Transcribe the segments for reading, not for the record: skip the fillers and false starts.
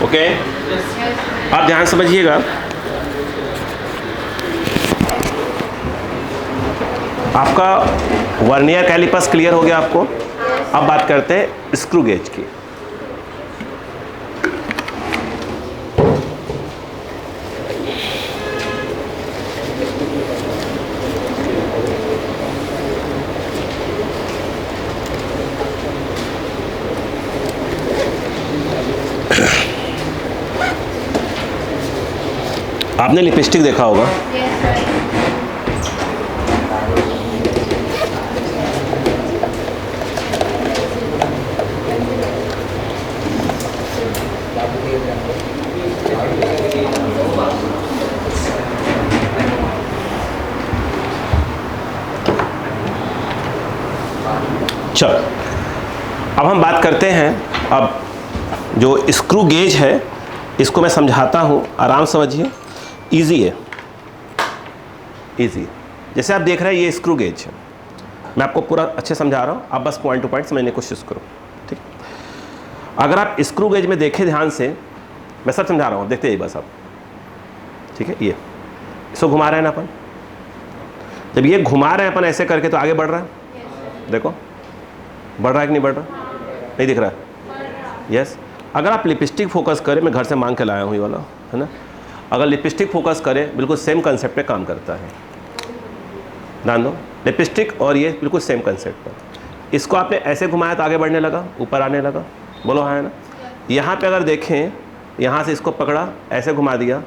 Okay, आप ध्यान समझिएगा। आपका वर्नियर कैलिपर्स क्लियर हो गया आपको। अब बात करते हैं स्क्रू गेज की। आपने लिपस्टिक देखा होगा। चलो, अब हम बात करते हैं। अब जो स्क्रू गेज है इसको मैं समझाता हूँ, आराम समझिए। इजी है, इजी। जैसे आप देख रहे हैं ये स्क्रू गेज है, मैं आपको पूरा अच्छे समझा रहा हूँ, आप बस पॉइंट टू पॉइंट समझने की कोशिश करो, ठीक। अगर आप स्क्रू गेज में देखें ध्यान से, मैं सब समझा रहा हूँ, देखते ही बस आप, ठीक है। ये इसको घुमा रहे हैं ना अपन, जब ये घुमा रहे हैं अपन ऐसे करके तो आगे बढ़ रहा है। देखो बढ़ रहा है कि नहीं बढ़ रहा, नहीं दिख रहा है? यस। अगर आप लिपस्टिक फोकस करें, मैं घर से मांग के लाया हूँ ये वाला, है ना। अगर लिपस्टिक फोकस करें, बिल्कुल सेम कंसेप्ट पे काम करता है। ध्यान दो, लिपस्टिक और ये बिल्कुल सेम कंसेप्ट पर। इसको आपने ऐसे घुमाया तो आगे बढ़ने लगा, ऊपर आने लगा, बोलो हाँ है ना। यहाँ पे अगर देखें, यहाँ से इसको पकड़ा, ऐसे घुमा दिया,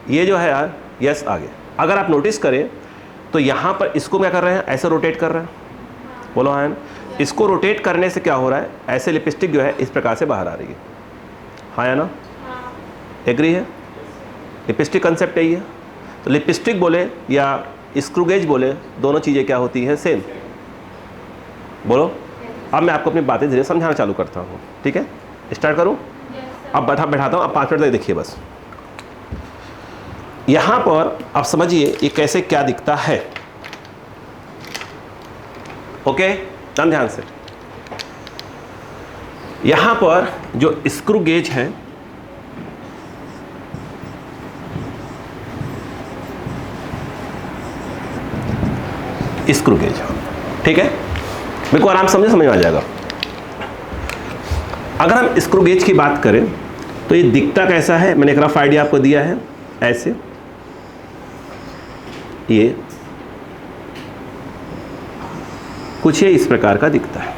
ये जो है यार, यस आगे। अगर आप नोटिस करें तो यहाँ पर इसको क्या कर रहे हैं, ऐसे रोटेट कर रहे हैं, बोलो हाँ है ना। इसको रोटेट करने से क्या हो रहा है, ऐसे लिपस्टिक जो है इस प्रकार से बाहर आ रही है, हाँ या ना। एग्री है? लिपस्टिक कंसेप्ट यही है। तो लिपस्टिक बोले या स्क्रू गेज बोले, दोनों चीज़ें क्या होती हैं, सेम। बोलो। अब मैं आपको अपनी बातें धीरे समझाना चालू करता हूँ, ठीक है। स्टार्ट करूँ? अब बैठाता हूँ, अब 5 मिनट तक देखिए बस। यहाँ पर आप समझिए ये कैसे क्या दिखता है। ओके, ध्यान से। यहाँ पर जो स्क्रू गेज है, स्क्रू गेज, ठीक है। मेरे को आराम समझ में आ जाएगा। अगर हम स्क्रू गेज की बात करें तो ये दिखता कैसा है, मैंने एक रफ आइडिया आपको दिया है। ऐसे ये कुछ ये इस प्रकार का दिखता है।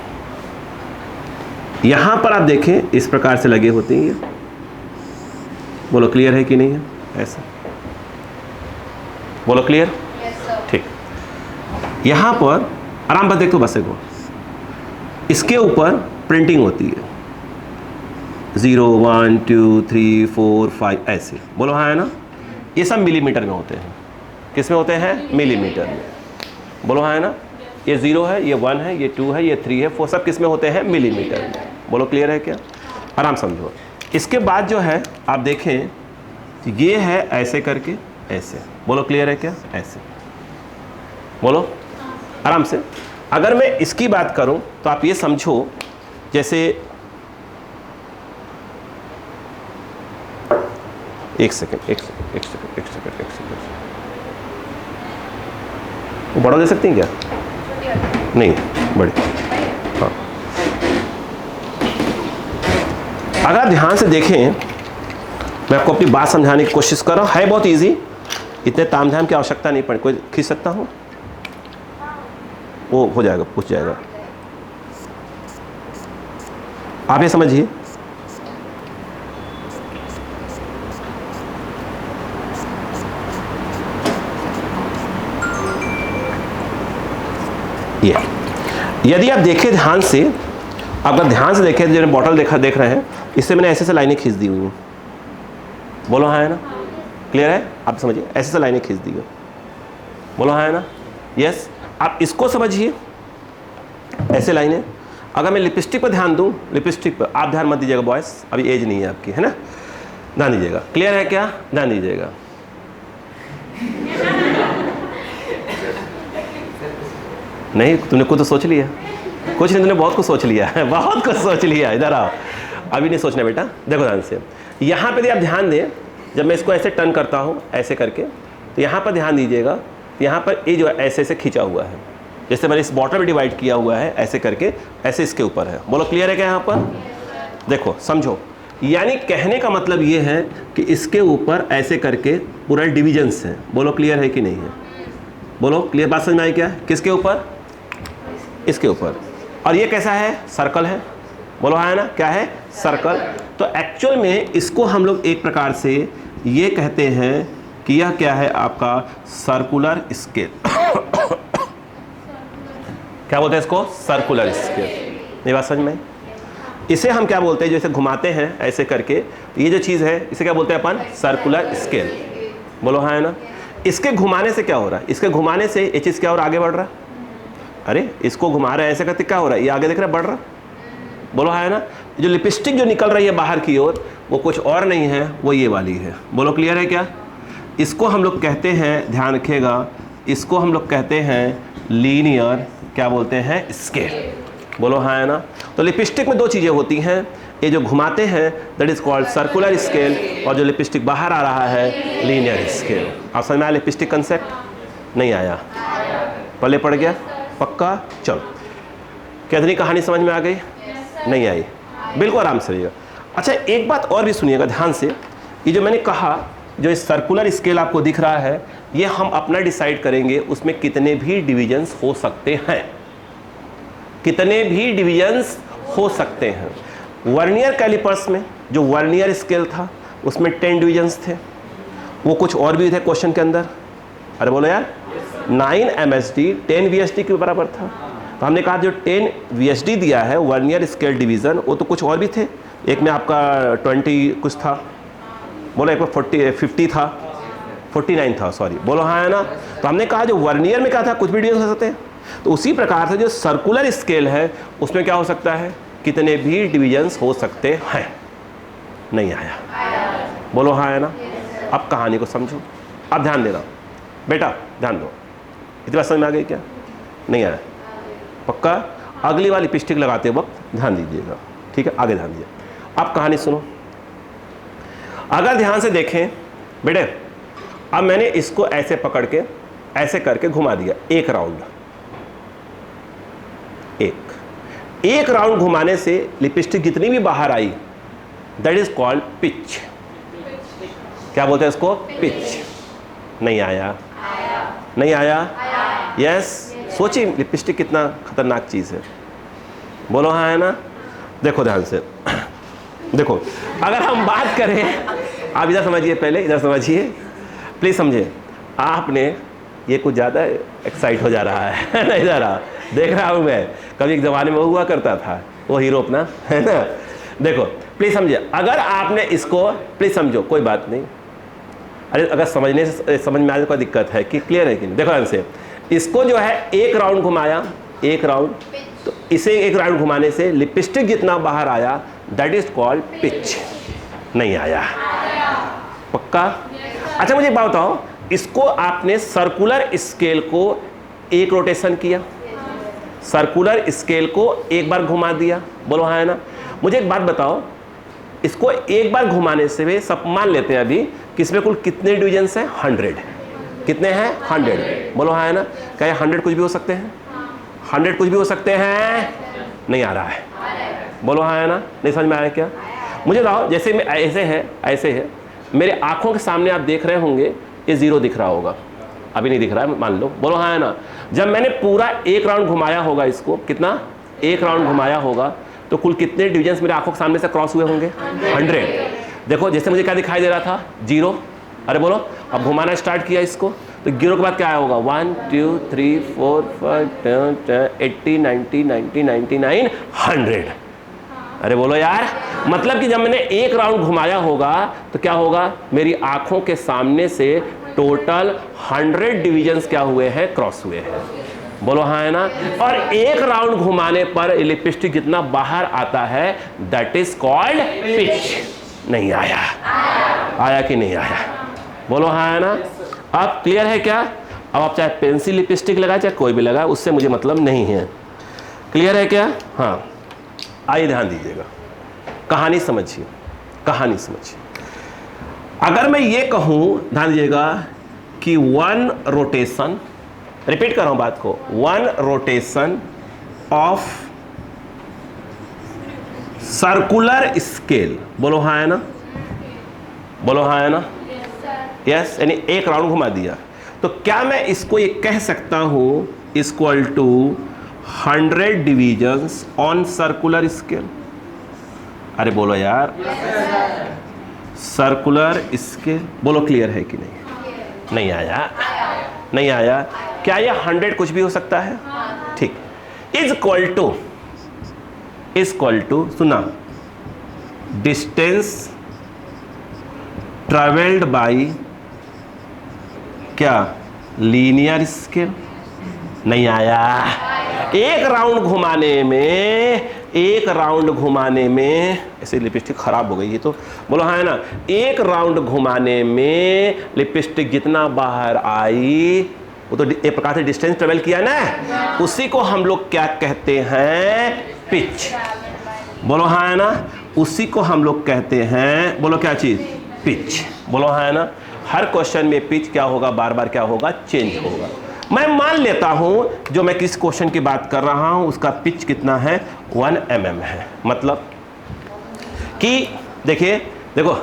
यहां पर आप देखें इस प्रकार से लगे होते हैं ये। बोलो क्लियर है कि नहीं है? ऐसा बोलो क्लियर, ठीक। यहाँ पर आराम बस देखो, बस देखो, इसके ऊपर प्रिंटिंग होती है 0 1 2 3 4 5 ऐसे, बोलो हाँ है ना। ये सब मिलीमीटर में होते हैं। किस में होते हैं? मिलीमीटर में, बोलो हाँ है ना। ये 0 है, ये 1 है, ये 2 है, ये 3 है, 4, सब किस में होते हैं? मिलीमीटर में। बोलो क्लियर है क्या? आराम समझो। इसके बाद जो है आप देखें, ये है ऐसे करके ऐसे, बोलो क्लियर है क्या? ऐसे, बोलो आराम से। अगर मैं इसकी बात करूं तो आप ये समझो, जैसे एक सेकंड, वो बड़ा दे सकती हैं क्या? नहीं, बड़े। हाँ, अगर आप ध्यान से देखें, मैं आपको अपनी बात समझाने की कोशिश कर रहा हूँ। है बहुत इजी, इतने तामझाम की आवश्यकता नहीं पड़ी। कोई खींच सकता हूँ? वो हो जाएगा, पूछ जाएगा। आप ये समझिए, ये यदि आप देखें ध्यान से, अगर ध्यान से देखें, जो बॉटल देख रहे हैं, इससे मैंने ऐसे लाइनें खींच दी हुई हैं। बोलो हाँ है ना। क्लियर है? आप समझिए, ऐसे लाइनें खींच दी है। बोलो हाँ है ना। यस। आप इसको समझिए, ऐसे लाइनें। अगर मैं लिपस्टिक पर ध्यान दूं, लिपस्टिक पर आप ध्यान मत दीजिएगा बॉयस, अभी एज नहीं है आपकी, है ना। ध्यान दीजिएगा। क्लियर है क्या? ध्यान दीजिएगा। नहीं, तुमने कुछ तो सोच लिया। कुछ नहीं, तुमने बहुत कुछ सोच लिया है, बहुत कुछ सोच लिया। इधर आओ, अभी नहीं सोचना बेटा, देखो ध्यान से। यहाँ पे यदि आप ध्यान दें, जब मैं इसको ऐसे टर्न करता हूँ ऐसे करके, तो यहाँ पर ध्यान दीजिएगा, यहाँ पर ये जो है ऐसे ऐसे खींचा हुआ है, जैसे मैंने इस बॉटल में डिवाइड किया हुआ है ऐसे करके, ऐसे इसके ऊपर है। बोलो क्लियर है क्या यहाँ पर? देखो समझो, यानी कहने का मतलब ये है कि इसके ऊपर ऐसे करके पूरा डिविजन्स है। बोलो क्लियर है कि नहीं है? बोलो क्लियर, बात समझ में आई क्या? किसके ऊपर? इसके ऊपर। और ये कैसा है? सर्कल है। बोलो हाँ है ना, क्या है? सर्कल। तो एक्चुअल में इसको हम लोग एक प्रकार से ये कहते हैं कि यह क्या है आपका सर्कुलर स्केल। क्या बोलते हैं इसको? Circular scale. ये बात समझ में? इसे हम क्या बोलते हैं, जैसे घुमाते हैं ऐसे करके, ये जो चीज़ है इसे क्या बोलते हैं अपन? Circular scale. बोलो हाँ है ना। इसके घुमाने से क्या हो रहा है? इसके घुमाने से ये चीज़ क्या हो रहा है? आगे बढ़ रहा है। अरे इसको घुमा रहे हैं ऐसे करके, क्या हो रहा है? ये आगे देख रहा है, बढ़ रहा। बोलो हाँ है ना। जो लिपस्टिक जो निकल रही है बाहर की ओर, वो कुछ और नहीं है, वो ये वाली है। बोलो क्लियर है क्या? इसको हम लोग कहते हैं, ध्यान रखिएगा, इसको हम लोग कहते हैं लीनियर, क्या बोलते हैं? स्केल। बोलो हाँ है ना। तो लिपस्टिक में दो चीज़ें होती हैं, ये जो घुमाते हैं that is called circular scale, और जो लिपस्टिक बाहर आ रहा है लीनियर स्केल। आप समझ में आया लिपस्टिक कंसेप्ट? नहीं आया? पल्ले पड़ गया? पक्का? चलो, कितनी कहानी समझ में आ गई? नहीं आई? बिल्कुल आराम से रहिएगा। अच्छा एक बात और भी सुनिएगा ध्यान से, ये जो मैंने कहा, जो इस सर्कुलर स्केल आपको दिख रहा है, ये हम अपना डिसाइड करेंगे उसमें कितने भी डिविजन्स हो सकते हैं, कितने भी डिविजन्स हो सकते हैं। वर्नियर कैलिपर्स में जो वर्नियर स्केल था उसमें 10 डिविजन्स थे, वो कुछ और भी थे क्वेश्चन के अंदर। अरे बोलो यार, 9 MSD 10 VSD के बराबर था। तो हमने कहा जो 10 VSD दिया है वर्नियर स्केल डिवीज़न, वो तो कुछ और भी थे। एक में आपका 20 कुछ था, बोलो एक में 50 था, 49 था, सॉरी। बोलो हाँ है ना। तो हमने कहा जो वर्नियर में क्या था, कुछ भी डिवीजन हो सकते हैं। तो उसी प्रकार से जो सर्कुलर स्केल है उसमें क्या हो सकता है? कितने भी डिवीजन्स हो सकते हैं। नहीं आया? बोलो हाँ है ना। अब कहानी को समझो, अब ध्यान देना बेटा, ध्यान दो। इतनी बात समझ में आ गई क्या? नहीं आया? पक्का? अगली वाली लिपस्टिक लगाते वक्त ध्यान दीजिएगा, ठीक है? आगे ध्यान दीजिए। अब कहानी सुनो। अगर ध्यान से देखें बेटे, अब मैंने इसको ऐसे पकड़ के ऐसे करके घुमा दिया एक राउंड। एक राउंड घुमाने से लिपस्टिक जितनी भी बाहर आई दैट इज कॉल्ड पिच। क्या बोलते हैं इसको? पिच। नहीं आया? नहीं आया? यस। सोचिए लिपस्टिक कितना खतरनाक चीज़ है। बोलो हाँ है ना। देखो ध्यान से, देखो अगर हम बात करें, आप इधर समझिए, पहले इधर समझिए प्लीज़, समझे। आपने ये कुछ ज़्यादा एक्साइट हो जा रहा है ना, इधर आ, देख रहा हूँ मैं, कभी एक ज़माने में वो हुआ करता था, वो हीरो अपना, है ना। देखो प्लीज़ समझिए, अगर आपने इसको, प्लीज़ समझो, कोई बात नहीं। अरे अगर समझने से समझ में आ जाए कोई दिक्कत है कि क्लियर है कि नहीं? देखो ध्यान से, इसको जो है एक राउंड घुमाया, एक राउंड, तो इसे एक राउंड घुमाने से लिपस्टिक जितना बाहर आया दैट इज कॉल्ड पिच। नहीं आया? पक्का? अच्छा मुझे एक बात बताओ, इसको आपने सर्कुलर स्केल को एक रोटेशन किया, सर्कुलर स्केल को एक बार घुमा दिया। बोलो हाँ है ना। मुझे एक बात बताओ, इसको एक बार घुमाने से भी सब मान लेते हैं अभी कि इसमें कुल कितने डिविजन्स हैं? 100। कितने हैं? 100। बोलो हाँ है ना। क्या ये 100 कुछ भी हो सकते हैं? 100 कुछ भी हो सकते हैं? नहीं आ रहा है? बोलो हाँ है ना। नहीं समझ में आया क्या? मुझे बताओ, जैसे मैं ऐसे है, ऐसे है, मेरे आंखों के सामने आप देख रहे होंगे ये 0 दिख रहा होगा, अभी नहीं दिख रहा है मान लो। बोलो हाँ है ना। जब मैंने पूरा एक राउंड घुमाया होगा, इसको कितना? एक राउंड घुमाया होगा, तो कुल कितने डिविजन्स मेरे आंखों के सामने से क्रॉस हुए होंगे? 100। देखो जैसे मुझे क्या दिखाई दे रहा था? 0। अरे बोलो, अब घुमाना स्टार्ट किया इसको, तो 0 के बाद क्या आया होगा? 1 2 3 4 5 10 80 90 90 99 100। अरे बोलो यार, मतलब कि जब मैंने एक राउंड घुमाया होगा तो क्या होगा? मेरी आंखों के सामने से टोटल 100 डिविजन्स क्या हुए हैं? क्रॉस हुए हैं। बोलो हाँ है ना। और एक राउंड घुमाने पर लिपस्टिक जितना बाहर आता है दैट इज कॉल्ड पिच। नहीं आया? आया कि नहीं आया? बोलो हाँ है ना। अब क्लियर है क्या? अब आप चाहे पेंसिल लिपस्टिक लगाए चाहे कोई भी लगाए, उससे मुझे मतलब नहीं है। क्लियर है क्या? हाँ, आइए ध्यान दीजिएगा, कहानी समझिए, कहानी समझिए। अगर मैं ये कहूं, ध्यान दीजिएगा, कि 1 रोटेशन, रिपीट कर रहा हूं बात को, 1 रोटेशन ऑफ सर्कुलर स्केल, बोलो हाँ है ना, बोलो हाँ है ना, यस, यानी एक राउंड घुमा दिया, तो क्या मैं इसको ये कह सकता हूं equal to 100 divisions on circular scale? अरे बोलो यार, सर्कुलर स्केल, बोलो क्लियर है कि नहीं? नहीं आया, नहीं आया। क्या ये 100 कुछ भी हो सकता है? ठीक, इज इक्वल टू सुना, डिस्टेंस ट्रेवल्ड बाई क्या, लीनियर स्केल। नहीं आया। एक राउंड घुमाने में ऐसे लिपस्टिक खराब हो गई, ये तो बोलो हाँ है ना, एक राउंड घुमाने में लिपस्टिक जितना बाहर आई वो तो एक प्रकार से डिस्टेंस ट्रेवल किया ना, उसी को हम लोग क्या कहते हैं, पिच। बोलो हाँ है ना, उसी को हम लोग कहते हैं, बोलो क्या चीज, पिच। बोलो हाँ है ना, हर क्वेश्चन में पिच क्या होगा, बार बार क्या होगा, चेंज होगा। मैं मान लेता हूं जो मैं किस क्वेश्चन की बात कर रहा हूं उसका पिच कितना है, 1 mm है। मतलब कि देखिए, देखो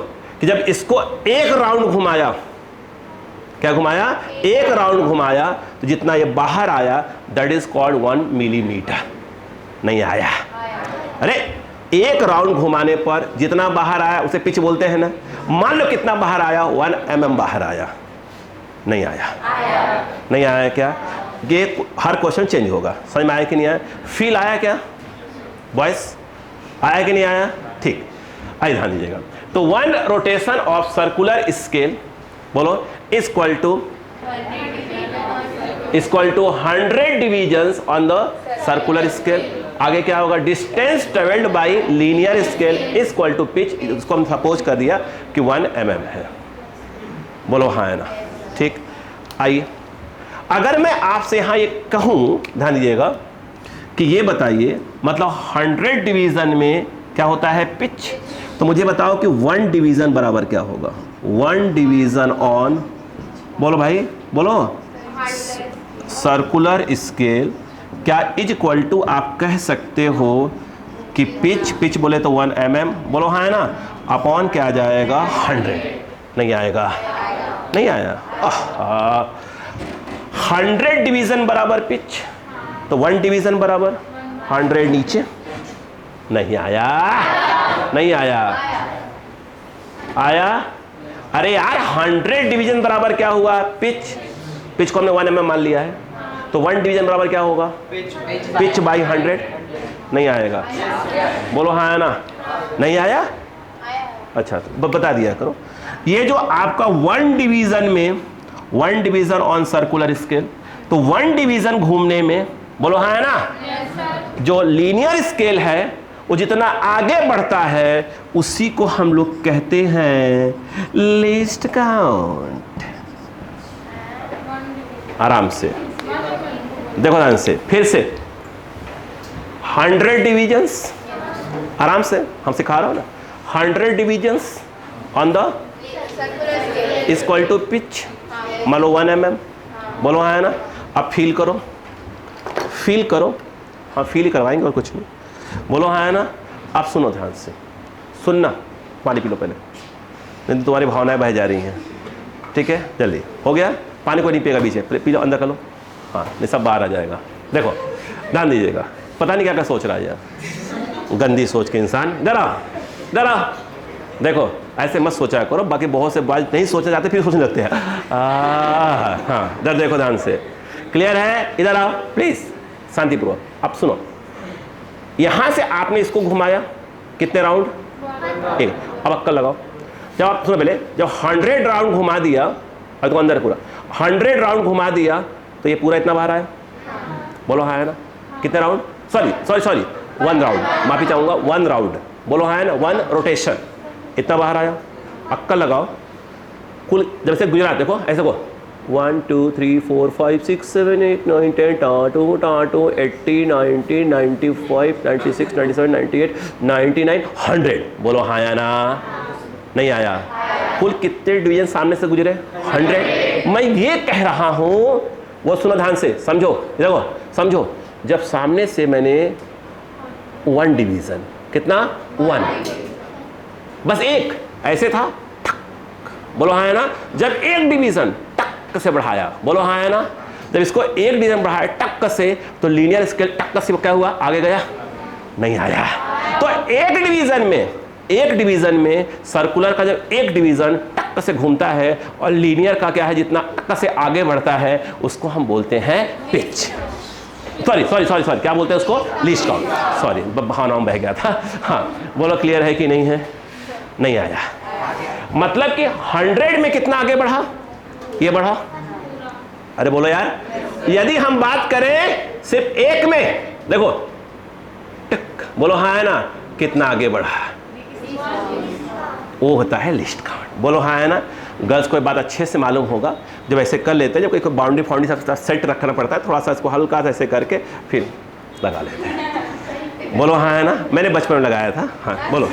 कि जब इसको एक राउंड घुमाया, क्या घुमाया, एक राउंड घुमाया, तो जितना ये बाहर आया दैट इज कॉल्ड 1 मिलीमीटर। नहीं आया। अरे एक राउंड घुमाने पर जितना बाहर आया उसे पिच बोलते हैं ना। मान लो कितना बाहर आया, 1 mm बाहर आया। नहीं आया, नहीं आया। क्या ये हर क्वेश्चन चेंज होगा, समझ में आया कि नहीं आया? फील आया क्या बॉयस, आया कि नहीं आया? ठीक, आइए ध्यान दीजिएगा। तो 1 रोटेशन ऑफ सर्कुलर स्केल, बोलो equal to 100 divisions on the circular scale. आगे क्या होगा, distance travelled by linear scale equal to pitch. इसको हम सपोज कर दिया कि 1 mm है। बोलो हाँ है ना, ठीक। आइए, अगर मैं आपसे यहां ये कहूं, ध्यान दीजिएगा, कि ये बताइए मतलब 100 डिवीजन में क्या होता है, पिच। तो मुझे बताओ कि 1 डिवीजन बराबर क्या होगा, 1 डिवीजन ऑन, बोलो भाई बोलो, सर्कुलर स्केल। क्या इज इक्वल टू आप कह सकते हो कि पिच बोले तो 1 mm, बोलो हाँ है ना, अपॉन क्या आ जाएगा, 100। नहीं आएगा, नहीं आया। 100 डिवीजन बराबर पिच, तो 1 डिवीजन बराबर 100 नीचे। नहीं आया, नहीं आया, आया। अरे यार 100 डिवीजन बराबर क्या हुआ, पिच को हमने 1 mm मान लिया है, तो 1 डिवीजन बराबर क्या होगा, पिच बाई 100। नहीं आएगा, बोलो हाँ है ना, नहीं आया। अच्छा तो बता दिया करो। ये जो आपका 1 डिवीजन में, 1 डिवीजन ऑन सर्कुलर स्केल, तो 1 डिवीजन घूमने में, बोलो हाँ है ना, जो लीनियर स्केल है वो जितना आगे बढ़ता है उसी को हम लोग कहते हैं लीस्ट काउंट। आराम से देखो, ध्यान से, फिर से 100 डिविजन्स, आराम से हम सिखा रहा हूं ना, 100 divisions on the equal to pitch, मान लो 1 mm। बोलो हाँ है ना। अब फील करो, फील करो, हाँ फील ही करवाएंगे और कुछ नहीं। बोलो हाँ है ना। अब सुनो ध्यान से, सुनना, पानी पी लो पहले, नहीं तो तुम्हारी भावनाएं बह जा रही हैं। ठीक है, जल्दी हो गया, पानी को नहीं पिएगा, बीच में पी लो, अंदर कर लो, हाँ नहीं सब बाहर आ जाएगा। देखो ध्यान दीजिएगा, पता नहीं क्या क्या सोच रहा है यार, गंदी सोच के इंसान। डरा देखो, ऐसे मत सोचा करो, बाकी बहुत से बात नहीं सोचा जाते फिर सोचने लगते हैं। हाँ इधर देखो ध्यान से, क्लियर है? इधर आओ प्लीज, शांतिपूर्वक। अब सुनो, यहां से आपने इसको घुमाया कितने राउंड, एक। अब अक्कल लगाओ, जब आप सुनो पहले, जब 100 राउंड घुमा दिया, और तो अंदर पूरा 100 राउंड घुमा दिया तो ये पूरा इतना बाहर आया। बोलो हाँ है ना। कितने राउंड, सॉरी 1 राउंड, माफी चाहूंगा, 1 राउंड। बोलो हाँ है ना, 1 रोटेशन, इतना बाहर आया। अक्कल लगाओ, कुल जब से गुजरात देखो, ऐसे को 1 2 3 4 5 6 7 8 9 10 टाटो 80 90 95 96 97 98 99 100। बोलो हाँ या ना? नहीं आया। कुल कितने डिवीजन सामने से गुजरे? 100। मैं ये कह रहा हूं, वो सुनो ध्यान से, समझो, देखो समझो, जब सामने से मैंने 1 डिवीजन, कितना? 1, बस एक ऐसे था, बोलो हाँ है ना? जब एक डिवीजन टक से बढ़ाया, बोलो हाँ है ना? जब इसको एक डिवीजन बढ़ाया टक से, तो लीनियर स्केल टक से क्या हुआ? आगे गया? नहीं आया। तो एक डिवीजन में सर्कुलर का जब एक डिवीजन टक से घूमता है और लीनियर का क्या है, जितना टक से आगे बढ़ता है उसको हम बोलते हैं पिच। सॉरी, क्या बोलते हैं उसको? Least count. सॉरी, भावनाओं बह गया था। हाँ, बोलो क्लियर है कि नहीं है? नहीं आया। मतलब कि 100 में कितना आगे बढ़ा? ये बढ़ा। अरे बोलो यार, यदि हम बात करें सिर्फ एक में, देखो टिक, बोलो हाँ है ना? कितना आगे बढ़ा? वो होता है लिस्ट काउंट। बोलो हाँ है ना? गर्ल्स को बात अच्छे से मालूम होगा, जब ऐसे कर लेते हैं, जब कोई बाउंड्री सब सेट रखना पड़ता है, थोड़ा सा इसको हल्का सा ऐसे करके फिर लगा लेते हैं। बोलो हाँ है ना? मैंने बचपन में लगाया था। हाँ बोलो,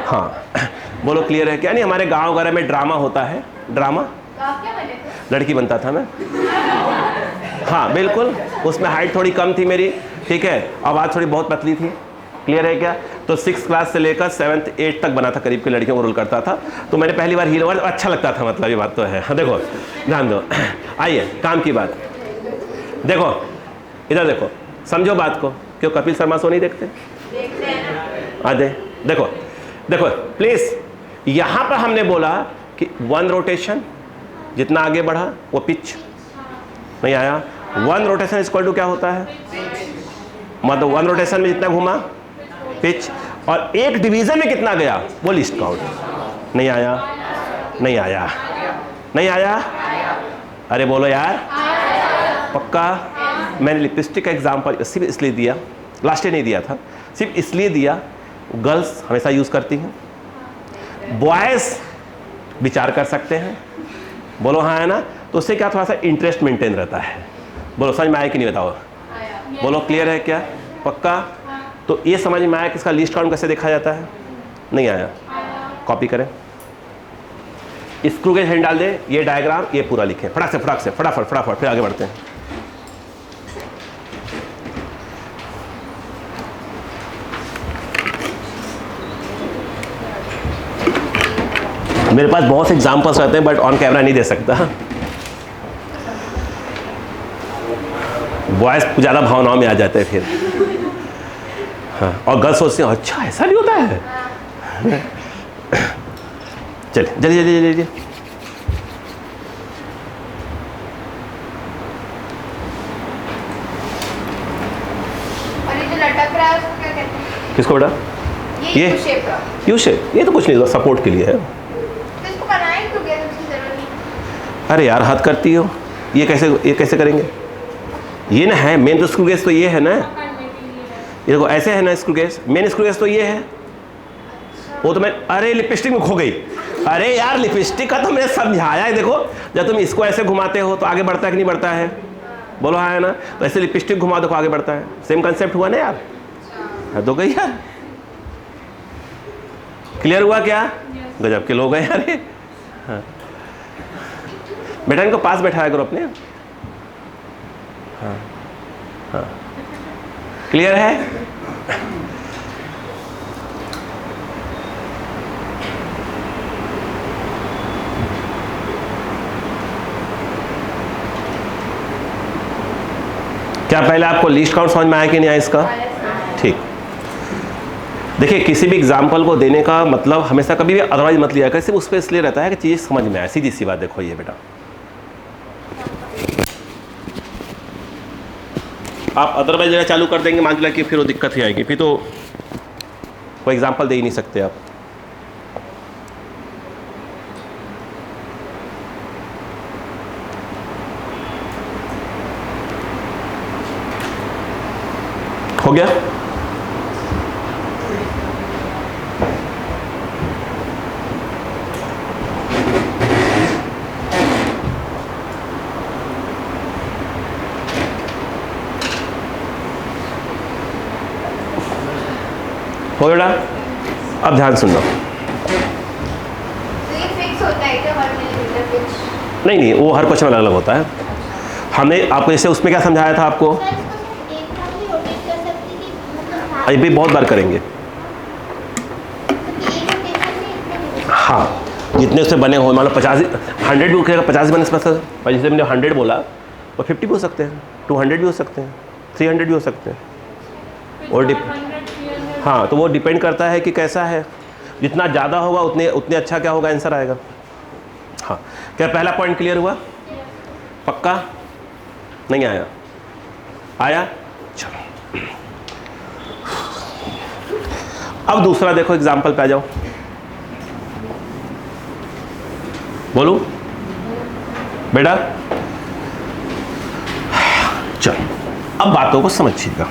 हाँ बोलो क्लियर है क्या? नहीं, हमारे गांव वगैरह में ड्रामा होता है। ड्रामा लड़की बनता था मैं। हाँ बिल्कुल, उसमें हाइट थोड़ी कम थी मेरी, ठीक है, आवाज़ थोड़ी बहुत पतली थी। क्लियर है क्या? तो 6th क्लास से लेकर 7th 8th तक बना था करीब की लड़कियों को रोल करता था। तो मैंने पहली बार हीरो, अच्छा लगता था, मतलब ये बात तो है। हाँ देखो, ध्यान दो, आइए काम की बात। देखो इधर देखो, समझो बात को। क्यों कपिल शर्मा शो नहीं देखते? आधे देखो, देखो प्लीज, यहां पर हमने बोला कि 1 रोटेशन जितना आगे बढ़ा वो पिच। नहीं आया। 1 रोटेशन इक्वल टू क्या होता है? मतलब 1 रोटेशन में जितना घूमा पिच, और एक डिवीजन में कितना गया वो लिस्ट काउंट। नहीं आया। नहीं आया। नहीं आया। अरे बोलो यार, पक्का? मैंने लिपस्टिक का एग्जाम्पल सिर्फ इसलिए दिया, लास्ट ईयर नहीं दिया था, सिर्फ इसलिए दिया, गर्ल्स हमेशा यूज करती हैं, बॉयज विचार कर सकते हैं। बोलो हाँ है ना? तो उससे क्या थोड़ा सा इंटरेस्ट मेंटेन रहता है। बोलो समझ में आया कि नहीं? बताओ। बोलो क्लियर है क्या? पक्का? तो ये समझ में आया कि इसका लिस्ट काउंट कैसे देखा जाता है? नहीं आया? कॉपी करें, स्क्रू गेज हैंड डाल दे, ये डायग्राम ये पूरा लिखें, फटाफट फिर आगे बढ़ते हैं। मेरे पास बहुत से एग्जाम्पल्स रहते हैं, बट ऑन कैमरा नहीं दे सकता। बॉयज ज़्यादा भावनाओं में आ जाते हैं फिर। हाँ, और गर्ल्स सोचते हैं अच्छा ऐसा नहीं होता है। चलिए जल्दी जल्दी जल्दी। और ये जो लटक रहा है उसको क्या कहते हैं? किसको बेटा? ये यू शेप। ये तो कुछ नहीं, सपोर्ट के लिए है। तो इसको बनाएं क्यों? क्या उसकी जरूरत नहीं? अरे यार हद करती हो, ये कैसे करेंगे? ये ना है मेन, तो स्क्रू गेज तो ये है ना, ये देखो ऐसे है ना screw gauge, main screw gauge तो ये है। वो तो मैं, अरे लिपस्टिक में खो गई। अरे यार लिपस्टिक का तो मैंने समझाया है। देखो जब तुम इसको ऐसे घुमाते हो तो आगे बढ़ता है कि नहीं बढ़ता है? बोलो हाँ है ना? तो ऐसे लिपस्टिक घुमा देखो आगे बढ़ता है। सेम कंसेप्ट हुआ ना यार? हद हो गई यार। क्लियर हुआ क्या? गजब के लोग हैं यार ये। हाँ बेटा इनको पास बैठाया करो अपने। हाँ हाँ क्लियर है? क्या पहले आपको लिस्ट काउंट समझ में आया कि नहीं आया इसका? ठीक। देखिए किसी भी एग्जाम्पल को देने का मतलब हमेशा कभी भी अदरवाइज मत लिया कर, सिर्फ उस पर इसलिए रहता है कि चीज़ समझ में आए। सीधी सी बात। देखो ये बेटा, आप अदरवाइज जगह चालू कर देंगे मान लिया कि फिर वो दिक्कत ही आएगी, फिर तो कोई एग्जाम्पल दे ही नहीं सकते आप। हो गया? हो बेटा, अब ध्यान सुन लो। तो ये फिक्स होता है क्या 1 मिलीमीटर पिच? नहीं, वो हर क्वेश्चन अलग अलग होता है। हमने आपको जैसे उसमें क्या समझाया था आपको, अभी भी बहुत बार करेंगे। हाँ, जितने उससे बने हो, मान लो 50 100 भी उठेगा, 50 बने इसमें, और जैसे मैंने 100 बोला तो 50 भी हो सकते हैं, 200 भी हो सकते हैं, 300 भी हो सकते हैं, और हाँ, तो वो डिपेंड करता है कि कैसा है। जितना ज़्यादा होगा उतने अच्छा क्या होगा, आंसर आएगा। हाँ, क्या पहला पॉइंट क्लियर हुआ? पक्का? नहीं आया? आया? चलो, अब दूसरा देखो, एग्जाम्पल पे आ जाओ। बोलूं बेटा? चलो, अब बातों को समझिएगा।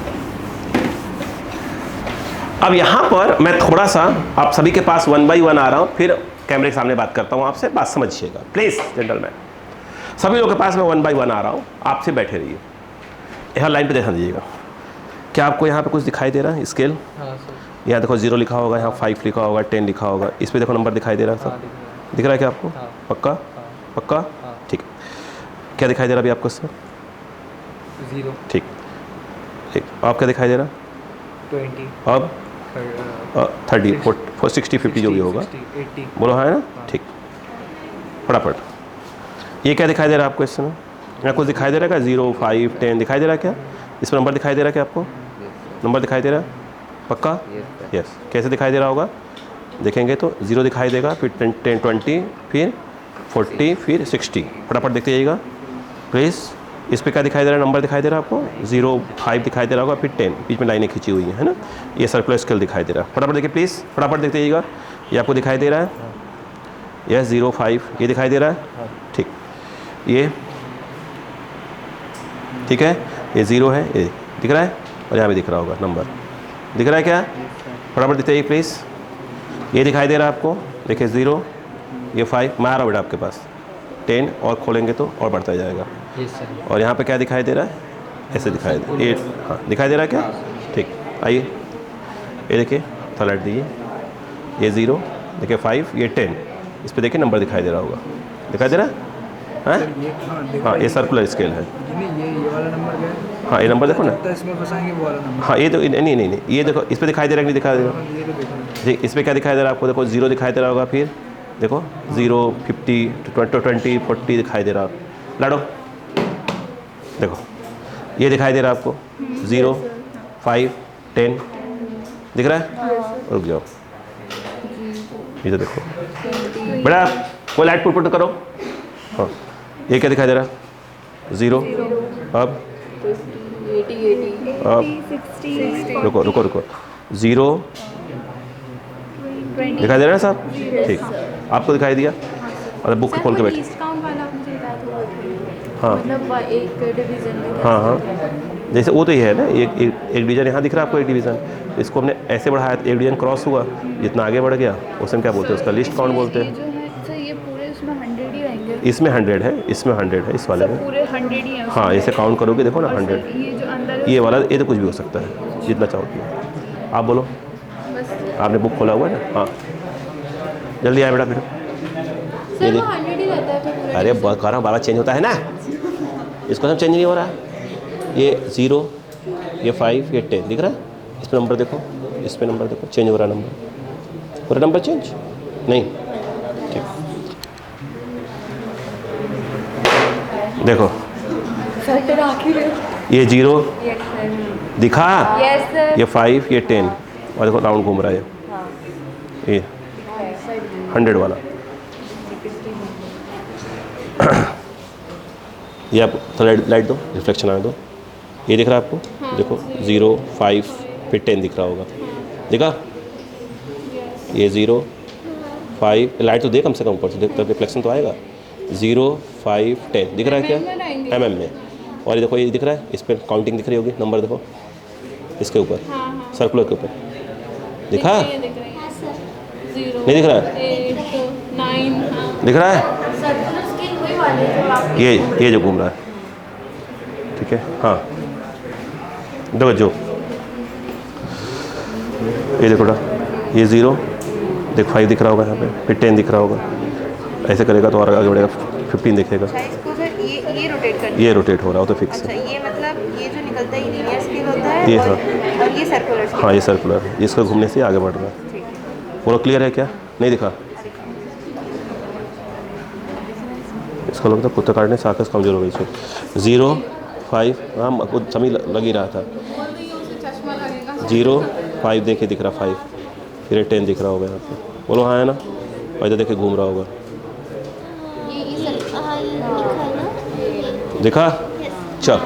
अब यहां पर मैं थोड़ा सा आप सभी के पास 1 बाई 1 आ रहा हूं, फिर कैमरे के सामने बात करता हूं आपसे, बात समझिएगा प्लीज जेंटलमैन। सभी लोगों के पास मैं 1 बाई 1 आ रहा हूं, आपसे बैठे रहिए, यहाँ लाइन पे ध्यान दीजिएगा। क्या आपको यहाँ पे कुछ दिखाई दे रहा है स्केल? यहाँ देखो 0 लिखा होगा, यहाँ 5 लिखा होगा, 10 लिखा होगा, इस पे देखो नंबर दिखाई दे रहा है सब? दिख रहा है क्या आपको? पक्का? पक्का? ठीक। क्या दिखाई दे रहा है अभी आपको सर? 0। ठीक। आप क्या दिखाई दे रहा? 20। अब 30, 40, 60, 50 जो भी होगा, 80। बोलो है ना? ठीक, फटाफट। ये क्या दिखाई दे रहा है आपको इस समय? यहाँ कुछ दिखाई दे रहा है क्या? 0, 5, 10 दिखाई दे रहा है क्या? इस पर नंबर दिखाई दे रहा है क्या आपको? नंबर दिखाई दे रहा है? पक्का? यस। कैसे दिखाई दे रहा होगा? देखेंगे तो 0 दिखाई देगा, फिर 10, 20, फिर 40, फिर 60। फटाफट देखते जाइएगा प्लीज़। इस पे क्या दिखाई दे रहा है? नंबर दिखाई दे रहा है आपको? 0, 5 दिखाई दे रहा होगा, फिर 10, बीच में लाइनें खींची हुई हैं, है ना? ये सर्कुलर स्केल दिखाई दे रहा है। फटाफट देखिए प्लीज़, फटाफट देखते जाइएगा। ये आपको दिखाई दे रहा है? यस, 0, 5 ये दिखाई दे रहा है? ठीक। ये ठीक है, ये 0 है, ये दिख रहा है, और यहाँ भी दिख रहा होगा नंबर, दिख रहा है क्या? फटाफट दिखते जाइए प्लीज़। ये दिखाई दे रहा है आपको? देखिए 0, ये 5, मैं आ रहा हूँ बेटा आपके पास, 10 और खोलेंगे तो और बढ़ता जाएगा। और यहाँ पे क्या दिखाई दे रहा है? ऐसे दिखाई दे, 8, हाँ दिखाई दे रहा है क्या? ठीक, आइए ये देखिए, थोड़ा लाइट दीजिए। ये 0, देखिए 5, ये 10, इस पे देखिए नंबर दिखाई दे रहा होगा, दिखाई दे रहा है? हाँ, ये सर्कुलर स्केल है। ये वाला नंबर क्या है? हाँ, ये नंबर देखो ना। इसमें फंसाएंगे वो वाला नंबर। हाँ, ये तो नहीं, ये देखो, इस पे दिखाई दे रहा है कि नहीं दिखाई दे रहा? ये तो देखो। जी, इस पे क्या दिखाई दे रहा है आपको? देखो 0 दिखाई दे रहा होगा, फिर देखो 0, 50, 20, 40 दिखाई दे रहा है। लाडो देखो, ये दिखाई दे रहा है आपको? 0, 5, 10 दिख रहा है? रुक जाओ, ये तो देखो बेटा, कोई लाइट पुट करो। हाँ, ये क्या दिखाई दे रहा है? 0, अब 60, रुको 0 दिखाई दे रहा है साहब? ठीक, आपको दिखाई दिया? और बुक खोल के बैठे। हाँ एक डिवीजन में हाँ, जैसे वो तो ये है ना, एक डिवीज़न यहाँ दिख रहा है आपको, एक डिवीज़न, इसको हमने ऐसे बढ़ाया तो एक डिवीज़न क्रॉस हुआ, जितना आगे बढ़ गया उसे हम क्या बोलते हैं? उसका लिस्ट काउंट बोलते हैं। ये पूरे इसमें 100 ही रहेंगे। इसमें 100 है, इसमें 100 है, इस वाले में पूरे 100 ही हैं। हाँ, ऐसे काउंट करोगे देखो ना 100, ये जो अंदर ये वाला, ये तो कुछ भी हो सकता है, जितना चाहो कि। आप बोलो, आपने बुक खोला हुआ है ना? हाँ, जल्दी आए बेटा, फिर सर वो 100 ही रहता है फिर पूरा। अरे बहुत कह रहा हूँ, बार चेंज होता है ना, इसको सब चेंज नहीं हो रहा। ये 0, ये 5, ये 10 दिख रहा है? इस पर नंबर देखो, इस पर नंबर देखो, चेंज हो रहा है नंबर, पूरा नंबर चेंज नहीं। ठीक, देखो ये 0 दिखा, ये 5, ये 10, और देखो राउंड घूम रहा है, ये 100 वाला। ये आप थोड़ा लाइट दो, रिफ्लेक्शन आने दो। ये दिख रहा है आपको? देखो 0, 5 फिर 10 दिख रहा होगा, दिखा? ये 0, 5, लाइट तो दे कम से कम ऊपर से, देखते रिफ्लेक्शन तो आएगा। 0, 5, 10 दिख रहा है क्या? mm में। और ये देखो, ये दिख रहा है, इस पर काउंटिंग दिख रही होगी, नंबर देखो इसके ऊपर, सर्कुलर के ऊपर दिखा? नहीं दिख रहा है? 9 दिख रहा है? सर्कुलर स्केल वही वाले जो आप ये जो घूम रहा है, ठीक है? हाँ, देखो जो ये देखो बेटा, ये 0, देख 5 दिख रहा होगा यहाँ पे, फिर 10 दिख रहा होगा, ऐसे करेगा तो और आगे बढ़ेगा, 15 दिखेगा, अच्छा इसको सर ये रोटेट करना ये रोटेट हो रहा हो तो फिक्स अच्छा है। ये मतलब ये जो निकलता है ये लीनियर स्केल होता है ये और ये सर्कुलर स्केल। हाँ ये सर्कुलर, इसको घूमने से आगे बढ़ रहा है। ठीक है। पूरा क्लियर है क्या? नहीं दिखा? इसका लगता है कुत्ता काटने से आंखें कमजोर हो गई थी। 0, 5, हाँ कुछ समय लग ही रहा था। 0, 5 देखिए दिख रहा 5, फिर 10 दिख रहा होगा यहाँ पे, बोलो हाँ है ना? और इधर देखिए घूम रहा होगा, दिखा? चल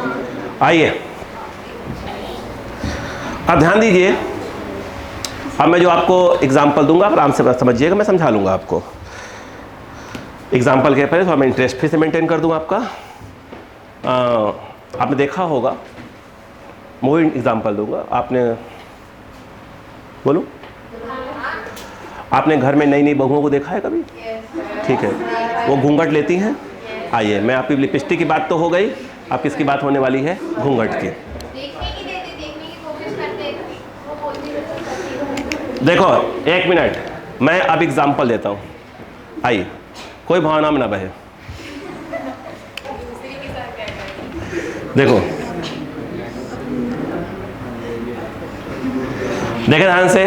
आइए अब ध्यान दीजिए, अब मैं जो आपको एग्जाम्पल दूंगा आप आराम से समझिएगा, मैं समझा लूँगा आपको। एग्जाम्पल के पहले तो मैं इंटरेस्ट फिर से मेंटेन कर दूंगा आपका। आपने देखा होगा, मूवी एग्जाम्पल दूंगा, आपने बोलो, आपने घर में नई नई बहुओं को देखा है कभी? ठीक है, वो घूंघट लेती हैं। आइए, मैं आपकी लिपस्टिक की बात तो हो गई, अब किसकी बात होने वाली है? घूंघट की। देखो 1 मिनट, मैं अब एग्जाम्पल देता हूँ। आइए, कोई भावना में ना बहे। देखो देखे ध्यान से,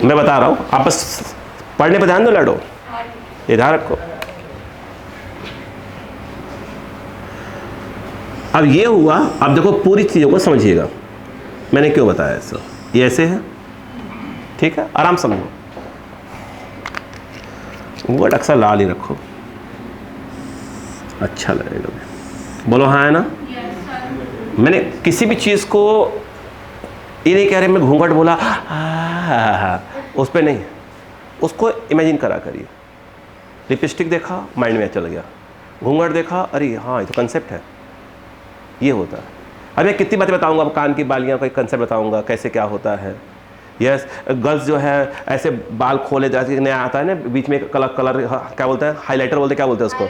मैं बता रहा हूँ, आप बस पढ़ने पर ध्यान दो लड़ो, ये ध्यान रखो। अब ये हुआ, अब देखो पूरी चीज़ों को समझिएगा, मैंने क्यों बताया ऐसा। ये ऐसे है, ठीक है, आराम समझो। वर्ड अक्सर लाल ही रखो, अच्छा लगेगा। बोलो हाँ है ना? मैंने किसी भी चीज़ को ये नहीं कह रहे मैं घूंघट बोला उस पर नहीं, उसको इमेजिन करा करिए। लिपस्टिक देखा, माइंड में चल गया, घूंघट देखा, अरे हाँ ये तो कंसेप्ट है, ये होता है। अब मैं कितनी बातें बताऊंगा, अब कान की बालियाँ का कंसेप्ट बताऊंगा कैसे क्या होता है। यस, गर्ल्स जो है ऐसे बाल खोले जाते, नया आता है ना बीच में कलर क्या बोलते हैं, हाइलाइटर बोलते हैं, क्या बोलते हैं उसको,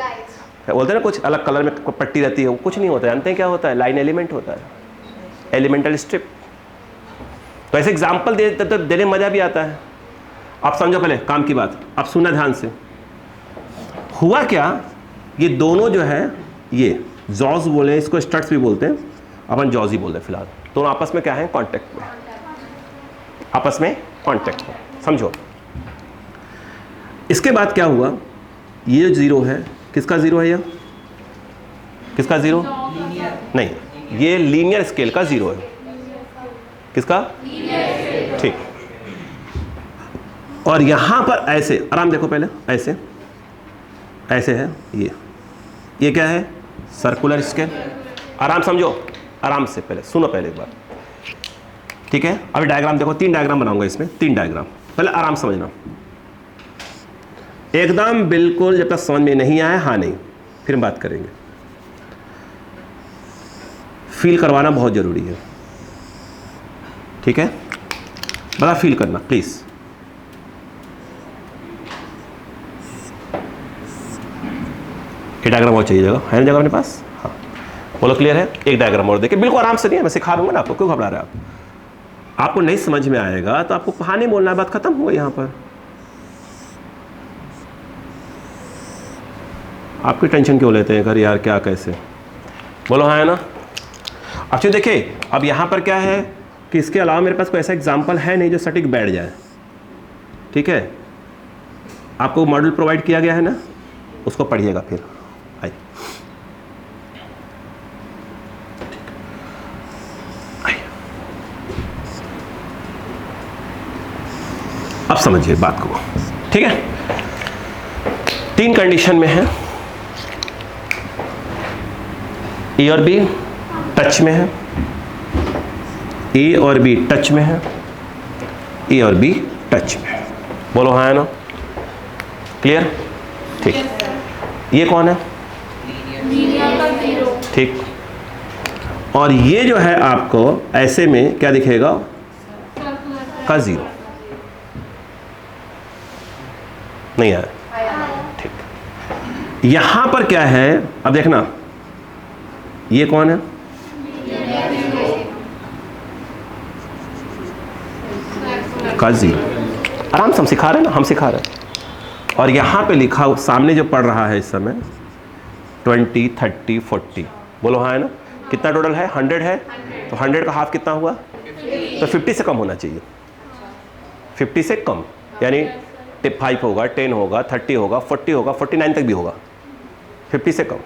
बोलते हैं ना कुछ अलग कलर में पट्टी रहती है, वो कुछ नहीं होता है। जानते हैं क्या होता है? लाइन एलिमेंट होता है, एलिमेंटल स्ट्रिप। तो ऐसे एग्जाम्पल देने में मज़ा भी आता है। आप समझो पहले काम की बात, आप सुनना ध्यान से। हुआ क्या, ये दोनों जो है ये जॉज बोले, इसको स्टड्स भी बोलते हैं, अपन जॉज ही बोलते हैं फिलहाल। दोनों आपस में क्या है? कॉन्टेक्ट में, आपस में कॉन्टेक्ट में, समझो। इसके बाद क्या हुआ, ये 0 है, किसका 0 है? ये किसका 0? नहीं, ये लीनियर स्केल का 0 है। किसका? ठीक। और यहां पर ऐसे, आराम देखो पहले, ऐसे ऐसे है, ये क्या है? Circular scale. आराम समझो, आराम से पहले सुनो, पहले एक बार, ठीक है। अभी डायग्राम देखो, 3 डायग्राम बनाऊंगा इसमें, 3 डायग्राम, पहले आराम समझना एकदम बिल्कुल। जब तक समझ में नहीं आया हाँ नहीं, फिर हम बात करेंगे। फील करवाना बहुत जरूरी है, ठीक है, बड़ा फील करना प्लीज। ये डायग्राम और चाहिए जगह है ना, जगह अपने पास? हाँ, बोलो क्लियर है? एक डायग्राम और देखिए, बिल्कुल आराम से, नहीं है मैं सिखा दूंगा ना आपको, क्यों घबरा रहे हैं आप? आपको नहीं समझ में आएगा तो आपको कहानी बोलना है, बात खत्म हुआ यहाँ पर। आपकी टेंशन क्यों लेते हैं घर यार, क्या कैसे? बोलो हाँ है ना? अच्छा देखिए, अब यहाँ पर क्या है कि इसके अलावा मेरे पास कोई ऐसा एग्जाम्पल है नहीं जो सटीक बैठ जाए, ठीक है। आपको मॉडल प्रोवाइड किया गया है ना, उसको पढ़िएगा फिर। आइए, अब समझिए बात को, ठीक है। 3 कंडीशन में है, ए और बी टच में है, ए और बी टच में है, ए और बी टच में है। बोलो हाँ है ना? क्लियर? ठीक। ये कौन है? ठीक। और ये जो है आपको ऐसे में क्या दिखेगा? का 0 नहीं आया, ठीक। यहां पर क्या है, अब देखना, ये कौन है? का 0। आराम से हम सिखा रहे हैं ना, हम सिखा रहे हैं। और यहाँ पे लिखा सामने जो पढ़ रहा है इस समय 20, 30, 40, बोलो हाँ है ना। कितना टोटल है? 100 है। तो 100 का हाफ कितना हुआ? तो 50 से कम होना चाहिए, 50 से कम, यानी 5 होगा, 10 होगा, 30 होगा, 40 होगा, 49 तक भी होगा, 50 से कम।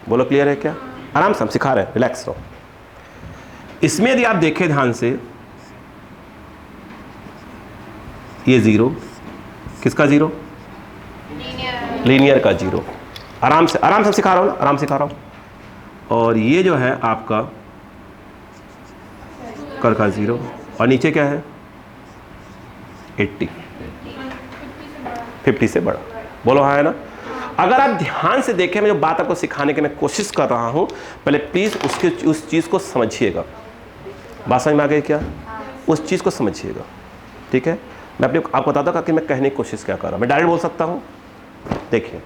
बोलो क्लियर है क्या? आराम से हम सिखा रहे हैं, रिलैक्स रहो। इसमें यदि आप देखें ध्यान से, ये 0 किसका 0? लीनियर का 0। आराम से हम सिखा रहा हूँ ना, आराम से सिखा रहा हूँ। और ये जो है आपका कर का 0, और नीचे क्या है? 80, 50 से बड़ा। बोलो हाँ है ना। अगर आप ध्यान से देखें, मैं जो बात आपको सिखाने की मैं कोशिश कर रहा हूं, पहले प्लीज उस चीज को समझिएगा। बात समझ में आ गई क्या? उस चीज को समझिएगा, ठीक है। मैं आपको बताता हूं कि मैं कहने की कोशिश क्या कर रहा हूं। मैं डायरेक्ट बोल सकता हूं। देखिए,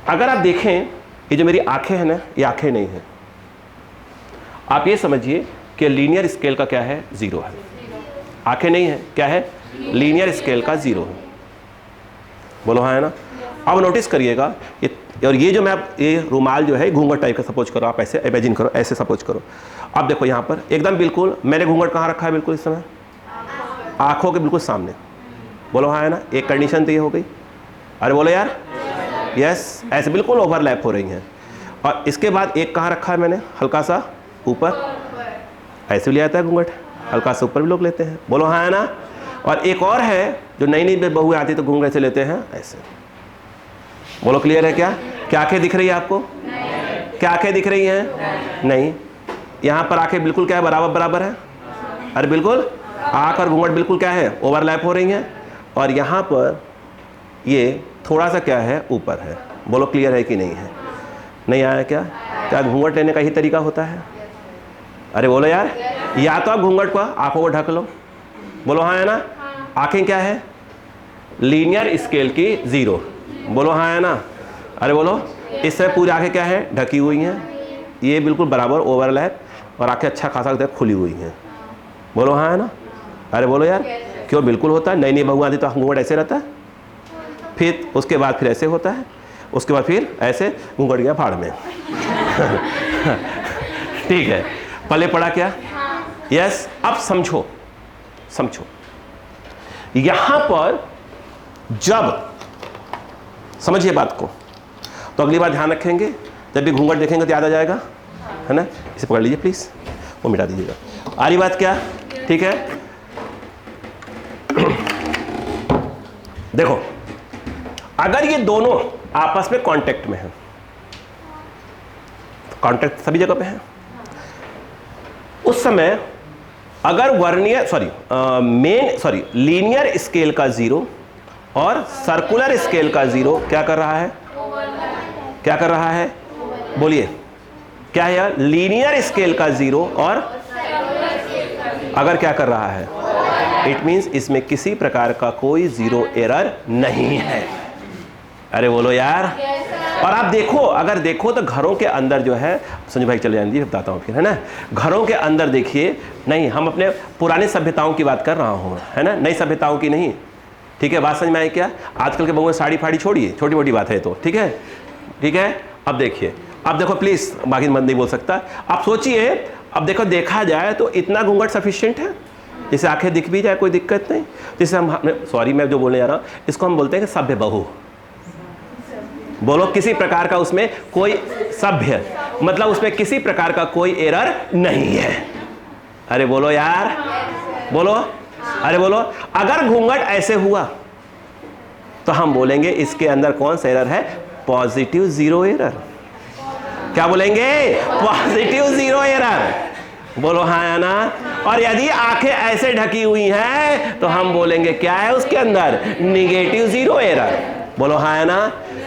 अगर आप देखें, ये जो मेरी आंखें हैं ना, ये आंखें नहीं है। आप ये समझिए कि लीनियर स्केल का क्या है? 0 है। आंखें नहीं है, क्या है? लीनियर स्केल का 0 है। बोलो हाँ है ना। अब नोटिस करिएगा, और ये जो मैं ये रुमाल जो है घूंघट टाइप का, सपोज करो, आप ऐसे इमेजिन करो, ऐसे सपोज करो। अब देखो यहाँ पर एकदम बिल्कुल मैंने घूंघट कहाँ रखा है? बिल्कुल इस समय आंखों के बिल्कुल सामने। बोलो हाँ है ना। एक कंडीशन तो ये हो गई। अरे बोलो यार, यस, ऐसे बिल्कुल ओवरलैप हो रही हैं। और इसके बाद एक कहाँ रखा है मैंने? हल्का सा ऊपर, ऐसे भी लिया जाता है घूंघट, हल्का सा ऊपर भी लोग लेते हैं। बोलो हाँ है ना। और एक और है जो नई नई बहुएं आती तो घूंघट से लेते हैं ऐसे। बोलो क्लियर है क्या? क्या आंखें दिख रही है आपको? क्या आंखें दिख रही हैं? नहीं। यहाँ पर आंखें बिल्कुल क्या है? बराबर बराबर है। अरे बिल्कुल, आंख और घूंघट बिल्कुल क्या है? ओवरलैप हो रही हैं। और यहाँ पर ये थोड़ा सा क्या है? ऊपर है। बोलो क्लियर है कि नहीं है? नहीं आया क्या? क्या घूंघट लेने का ही तरीका होता है? अरे बोलो यार, या तो आप घूंघट को आंखों को ढक लो। बोलो हाँ है ना। आंखें क्या है? लीनियर स्केल की 0। बोलो हाँ है ना। अरे बोलो, इससे पूरी आंखें क्या है? ढकी हुई हैं, ये बिल्कुल बराबर ओवरलैप, और आंखें अच्छा खासा खुली हुई हैं। बोलो हाँ है ना। अरे बोलो यार, क्यों? बिल्कुल होता है। नई नई बहू आती तो घूंघट ऐसे रहता है, फिर उसके बाद फिर ऐसे होता है, उसके बाद फिर ऐसे, घूंघट गया फाड़ में। ठीक है, पहले पढ़ा क्या? यस। अब समझो, समझो यहां पर जब समझिए बात को, तो अगली बार ध्यान रखेंगे, जब भी घूंघट देखेंगे तो याद आ जाएगा, है ना। इसे पकड़ लीजिए प्लीज, वो मिटा दीजिएगा। आ रही बात क्या? ठीक है। देखो, अगर ये दोनों आपस में कांटेक्ट में है, कांटेक्ट सभी जगह पे है, उस समय अगर लीनियर स्केल का 0 और सर्कुलर स्केल का 0 क्या कर रहा है? क्या कर रहा है? बोलिए क्या है यार? लीनियर स्केल का 0 और अगर क्या कर रहा है? इट मींस इसमें किसी प्रकार का कोई 0 एरर नहीं है। अरे बोलो यार। और आप देखो, अगर देखो तो घरों के अंदर जो है, संजय भाई चले जाएंगे, बताता हूँ फिर, है ना। घरों के अंदर देखिए, नहीं हम अपने पुरानी सभ्यताओं की बात कर रहा हूँ, है ना, नई सभ्यताओं की नहीं। ठीक है, बात समझ में आई क्या? आजकल के बहुएं साड़ी फाड़ी छोड़िए, छोटी मोटी बात है तो, ठीक है, ठीक है। अब देखिए, अब देखो प्लीज, बाकी मत नहीं बोल सकता। आप सोचिए, अब देखो, देखा जाए तो इतना घूंघट सफिशिएंट है, जिसे आंखें दिख भी जाए कोई दिक्कत नहीं। जिसे हम, सॉरी मैं जो बोलने जा रहा हूँ, इसको हम बोलते हैं कि सभ्य बहू। बोलो, किसी प्रकार का उसमें कोई सभ्य, मतलब उसमें किसी प्रकार का कोई एरर नहीं है। अरे बोलो यार, बोलो, अरे बोलो। अगर घूंघट ऐसे हुआ तो हम बोलेंगे इसके अंदर कौन सा एरर है? Positive 0 error. क्या बोलेंगे? Positive 0 error. बोलो हाँ या ना। और यदि आंखें ऐसे ढकी हुई हैं तो हम बोलेंगे क्या है उसके अंदर? Negative 0 error. बोलो हाँ या ना।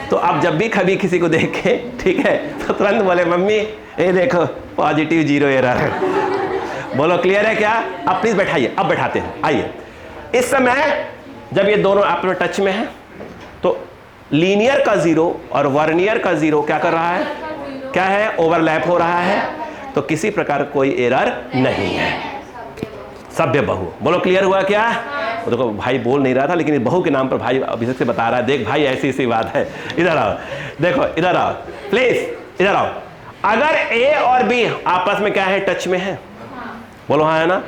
तो अब जब भी कभी किसी को देखे, ठीक है, तो तुरंत बोले मम्मी ये देखो पॉजिटिव 0 एरर। बोलो क्लियर है क्या? अब प्लीज बैठाइए, अब बैठाते हैं, आइए। इस समय जब ये दोनों आपस में टच में है तो लीनियर का 0 और वर्नियर का 0 क्या कर रहा है? क्या है? ओवरलैप हो रहा है, तो किसी प्रकार कोई एरर नहीं है। सभ्य बहु। बोलो क्लियर हुआ क्या? वो देखो भाई बोल नहीं रहा था, लेकिन बहू के नाम पर भाई अभिषेक से बता रहा है, देख भाई ऐसी ऐसी बात है। इधर आओ, देखो इधर आओ प्लीज, इधर आओ। अगर ए और बी आपस में क्या है, टच में है, बोलो हाँ है ना।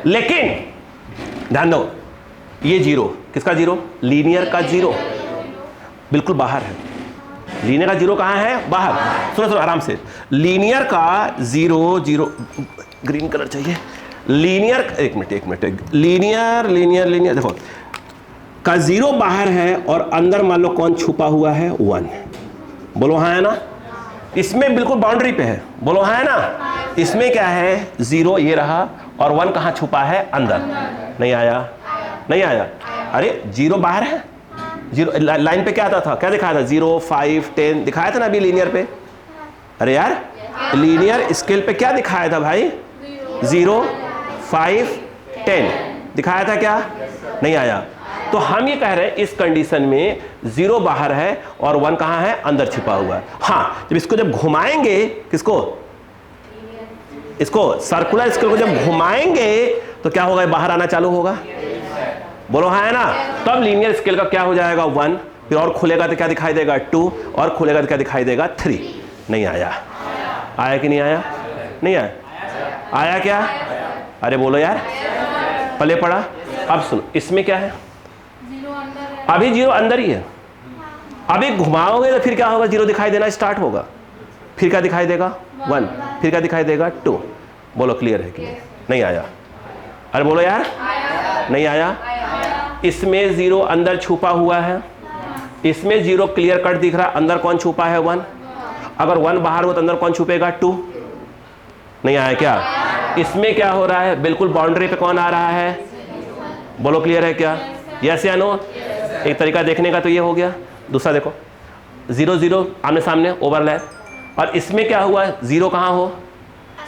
लेकिन ध्यान दो, ये जीरो किसका जीरो, लीनियर का जीरो बिल्कुल बाहर है। लीनियर का जीरो कहाँ है, बाहर। सुनो सुनो आराम से, लीनियर का जीरो जीरो, ग्रीन कलर चाहिए। लीनियर, एक मिनट, लीनियर लीनियर लीनियर देखो का जीरो बाहर है और अंदर मान लो कौन छुपा हुआ है, 1। बोलो हाँ है ना। इसमें बिल्कुल बाउंड्री पे है, बोलो हाँ है ना। इसमें क्या है, जीरो ये रहा और 1 कहाँ छुपा है, अंदर। नहीं आया, नहीं आया। अरे जीरो बाहर है, जीरो लाइन पे क्या आता था, क्या दिखाया था, 0 5 10 दिखाया था ना अभी लीनियर पे। अरे यार लीनियर स्केल पे क्या दिखाया था भाई, 0 5 10 दिखाया था क्या, नहीं आया। तो हम ये कह रहे हैं इस कंडीशन में 0 बाहर है और 1 कहाँ है, अंदर छिपा हुआ है। हाँ जब इसको जब घुमाएंगे, किसको, इसको सर्कुलर स्केल को जब घुमाएंगे तो क्या होगा, बाहर आना चालू होगा, बोलो हाँ है ना। तब लीनियर स्केल का क्या हो जाएगा, 1, फिर और खुलेगा तो क्या दिखाई देगा, 2, और खुलेगा तो क्या दिखाई देगा, 3। नहीं आया, आया कि नहीं आया, नहीं आया, आया क्या, अरे बोलो यार, पले पड़ा। अब सुनो इसमें क्या है, अभी जीरो अंदर ही है, अभी घुमाओगे तो फिर क्या होगा, जीरो दिखाई देना स्टार्ट होगा, फिर क्या दिखाई देगा, 1, फिर क्या दिखाई देगा, 2। बोलो क्लियर है कि नहीं आया, अरे बोलो यार, नहीं आया। इसमें जीरो अंदर छुपा हुआ है, इसमें जीरो क्लियर कट दिख रहा है, अंदर कौन छुपा है, 1। अगर 1 बाहर हो तो अंदर कौन छुपेगा, 2। नहीं आया क्या। इसमें क्या हो रहा है, बिल्कुल बाउंड्री पे कौन आ रहा है, बोलो क्लियर है क्या, यस या नो। एक तरीका देखने का तो ये हो गया। दूसरा देखो, 0 0 आमने सामने ओवरलैप, और इसमें क्या हुआ, जीरो कहाँ हो,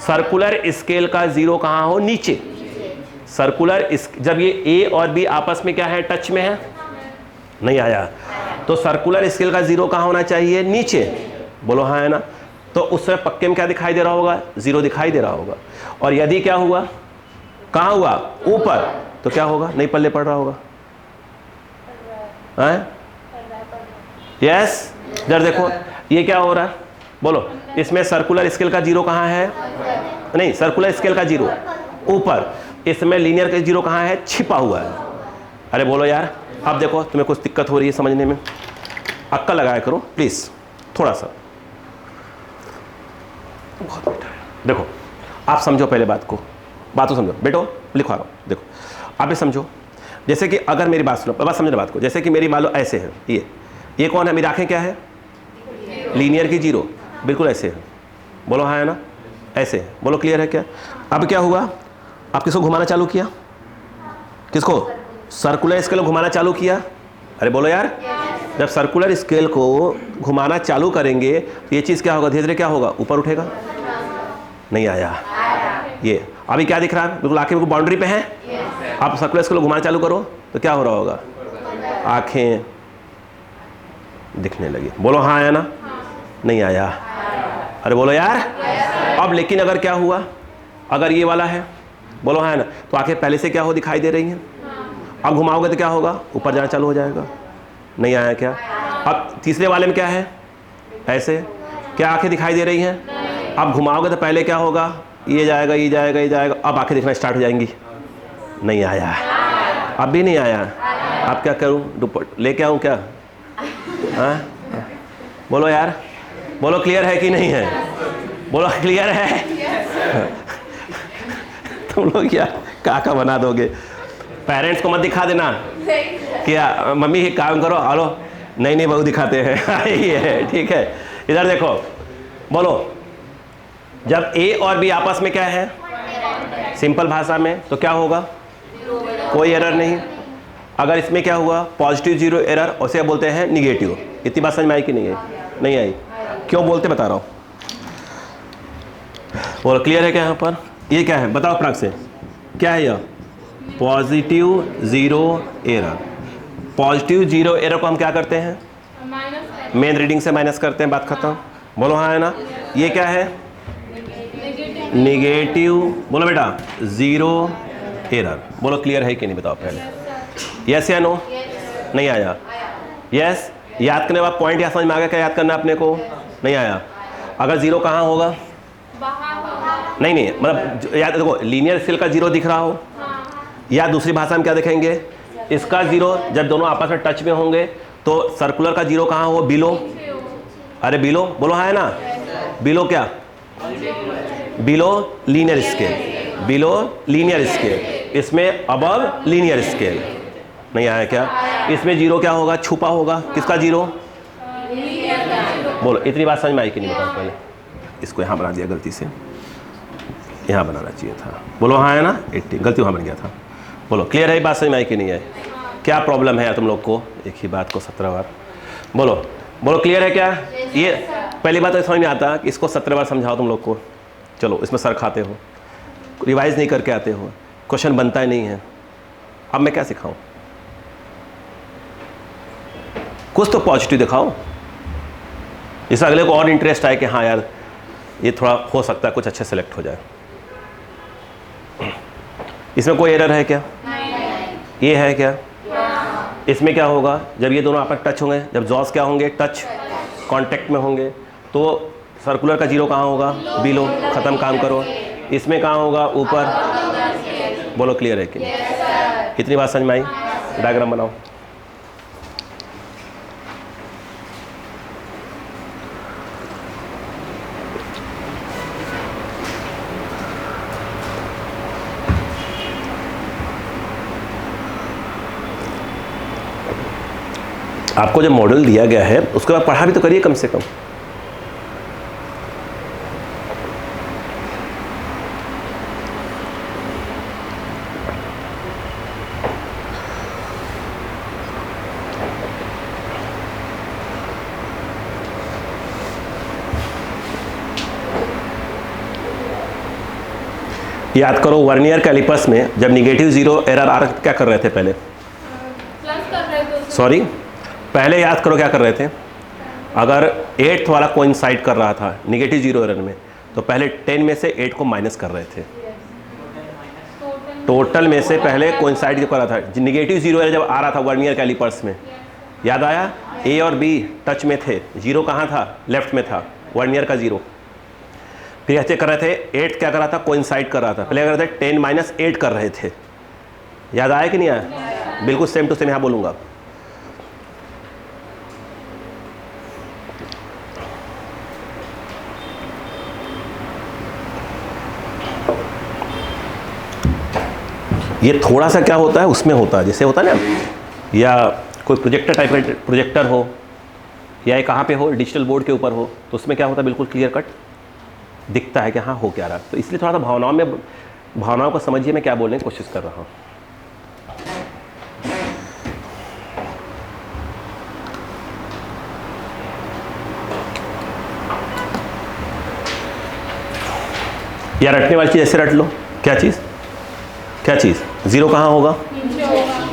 सर्कुलर स्केल का जीरो कहाँ हो, नीचे। सर्कुलर जब ये ए और बी आपस में क्या है, टच में है, नहीं आया। तो सर्कुलर स्केल का जीरो कहाँ होना चाहिए, नीचे, बोलो हाँ है ना। तो उस समय पक्के में क्या दिखाई दे रहा होगा, जीरो दिखाई दे रहा होगा। और यदि क्या हुआ, कहाँ हुआ, ऊपर, तो क्या होगा, नहीं पल्ले पड़ रहा होगा, यस। जरा देखो ये क्या हो रहा है, बोलो, इसमें सर्कुलर स्केल का जीरो कहाँ है, नहीं सर्कुलर स्केल का जीरो ऊपर, इसमें लीनियर का जीरो कहाँ है, छिपा हुआ है। अरे बोलो यार, अब देखो तुम्हें कुछ दिक्कत हो रही है समझने में, अक्कल लगाया करो प्लीज थोड़ा सा, बहुत बेटा है। देखो आप समझो पहले बात को, बात तो समझो बेटो, लिखवा रहा हूँ। देखो आप ये समझो, जैसे कि अगर मेरी बात सुनो, बात समझना बात को, जैसे कि मेरी मान लो ऐसे है, ये कौन है, मेरी आंखें क्या है, लीनियर की जीरो, बिल्कुल ऐसे है, बोलो हाँ है ना, ऐसे है, बोलो क्लियर है क्या। अब क्या हुआ, आप किसको घुमाना चालू किया, किसको, सर्कुलर स्केल को घुमाना चालू किया। अरे बोलो यार, जब सर्कुलर स्केल को घुमाना चालू करेंगे तो ये चीज़ क्या होगा, धीरे धीरे क्या होगा, ऊपर उठेगा। नहीं आया, ये अभी क्या दिख रहा है, बिल्कुल आंखें बिल्कुल बाउंड्री पे हैं। आप सर्कुलर स्केल को घुमाना चालू करो तो क्या हो रहा होगा, आंखें दिखने लगी, बोलो हाँ आया ना, नहीं आया, अरे बोलो यार। अब लेकिन अगर क्या हुआ, अगर ये वाला है, बोलो हाँ है ना, तो आंखें पहले से क्या हो, दिखाई दे रही हैं। अब घुमाओगे तो क्या होगा, ऊपर जाना चालू हो जाएगा। नहीं आया क्या। अब तीसरे वाले में क्या है, ऐसे, क्या आंखें दिखाई दे रही हैं। अब घुमाओगे तो पहले क्या होगा, ये जाएगा ये जाएगा ये जाएगा, अब आंखें दिखना स्टार्ट हो जाएंगी। नहीं आया, अब भी नहीं आया। अब क्या करूं, दुपट्टा लेके आऊं क्या, हाँ बोलो यार, बोलो क्लियर है कि नहीं है, बोलो क्लियर है। तुम लोग यार काका बना दोगे, पेरेंट्स को मत दिखा देना क्या, मम्मी एक काम करो, हेलो नहीं नहीं बहू दिखाते हैं। ये है, ठीक है। इधर देखो, बोलो, जब ए और बी आपस में क्या है, सिंपल भाषा में, तो क्या होगा, कोई एरर नहीं। अगर इसमें क्या हुआ, पॉजिटिव जीरो एरर, उसे बोलते हैं निगेटिव। इतनी बात समझ में आई कि नहीं आई, नहीं आई, क्यों बोलते बता रहा हूँ, बोलो क्लियर है क्या। यहाँ पर ये क्या है, बताओ प्राक से, क्या है यह, positive zero error. Positive zero error को हम क्या करते हैं, मेन रीडिंग से माइनस करते हैं, बात खत्म। बोलो हाँ है ना। ये क्या है, निगेटिव, बोलो बेटा जीरो एरर। बोलो क्लियर है कि नहीं, बताओ पहले। यस या नो? नहीं आया। यस, याद करने के बाद पॉइंट यहाँ समझ में आ गया क्या याद करना है अपने को? नहीं आया। अगर जीरो कहाँ होगा? नहीं नहीं, मतलब याद देखो, लीनियर स्केल का जीरो दिख रहा हो, या दूसरी भाषा में क्या देखेंगे, इसका जीरो जब दोनों आपस में टच में होंगे तो सर्कुलर का जीरो कहाँ हो? बिलो। अरे बिलो बोलो, हाँ है ना? बिलो क्या? Below linear scale, below linear scale. इसमें अबव लीनियर स्केल। नहीं आया क्या? इसमें जीरो क्या होगा? छुपा होगा। किसका जीरो? बोलो, इतनी बात समझ में आई कि नहीं? बताओ पहले। इसको यहाँ बना दिया गलती से, यहाँ बनाना चाहिए था। बोलो हाँ है ना? 80, गलती वहाँ बन गया था। बोलो क्लियर है? बात समझ में आई कि नहीं है? क्या प्रॉब्लम है तुम लोग को? एक ही बात को 17 बार बोलो। बोलो क्लियर है क्या? ये पहली बात तो समझ नहीं आता कि इसको 17 बार समझाओ तुम लोग को। चलो, इसमें सर खाते हो, रिवाइज नहीं करके आते हो, क्वेश्चन बनता ही नहीं है। अब मैं क्या सिखाऊं? कुछ तो पॉजिटिव दिखाओ, इससे अगले को और इंटरेस्ट आए कि हाँ यार ये थोड़ा हो सकता है कुछ अच्छे सेलेक्ट हो जाए। इसमें कोई एरर है क्या? ये है क्या? इसमें क्या होगा जब ये दोनों आपस में टच होंगे, जब जॉस क्या होंगे? टच, कांटेक्ट में होंगे, तो सर्कुलर का जीरो कहाँ होगा? बिलो। खत्म, काम करो। इसमें कहाँ होगा? ऊपर। बोलो क्लियर है कि इतनी बात समझ में आई? डायग्राम बनाओ। आपको जो मॉडल दिया गया है उसके बाद पढ़ा भी तो करिए कम से कम। याद करो, वर्नियर कैलिपर्स में जब निगेटिव जीरो एरर आ रहा, क्या कर रहे थे पहले? प्लस कर रहे थे। सॉरी, पहले याद करो क्या कर रहे थे। अगर 8th वाला कोइंसाइड कर रहा था निगेटिव जीरो एरर में, तो पहले 10 में से 8 को माइनस कर रहे थे। टोटल में से पहले कोइंसाइड कर रहा था। निगेटिव जीरो एरर जब आ रहा था वर्नियर कैलिपर्स में, याद आया? ए और बी टच में थे, जीरो कहाँ था? लेफ्ट में था, वर्नियर का जीरो। फिर ऐसे कर रहे थे, 8 क्या कर रहा था? कोइंसाइड कर रहा था। पहले कर रहे थे 10 माइनस 8 कर रहे थे। याद आया कि नहीं आया? बिल्कुल सेम टू सेम यहाँ बोलूँगा। ये थोड़ा सा क्या होता है उसमें होता है, जैसे होता है ना, या कोई प्रोजेक्टर टाइप प्रोजेक्टर हो, या ये कहाँ पे हो, डिजिटल बोर्ड के ऊपर हो, तो उसमें क्या होता है? बिल्कुल क्लियर कट दिखता है कि हाँ हो क्या रहा है। तो इसलिए थोड़ा सा भावनाओं को समझिए मैं क्या बोलने की कोशिश कर रहा हूँ। या रटने वाली चीज़ ऐसे रट लो। क्या चीज़? क्या चीज़? जीरो कहाँ होगा?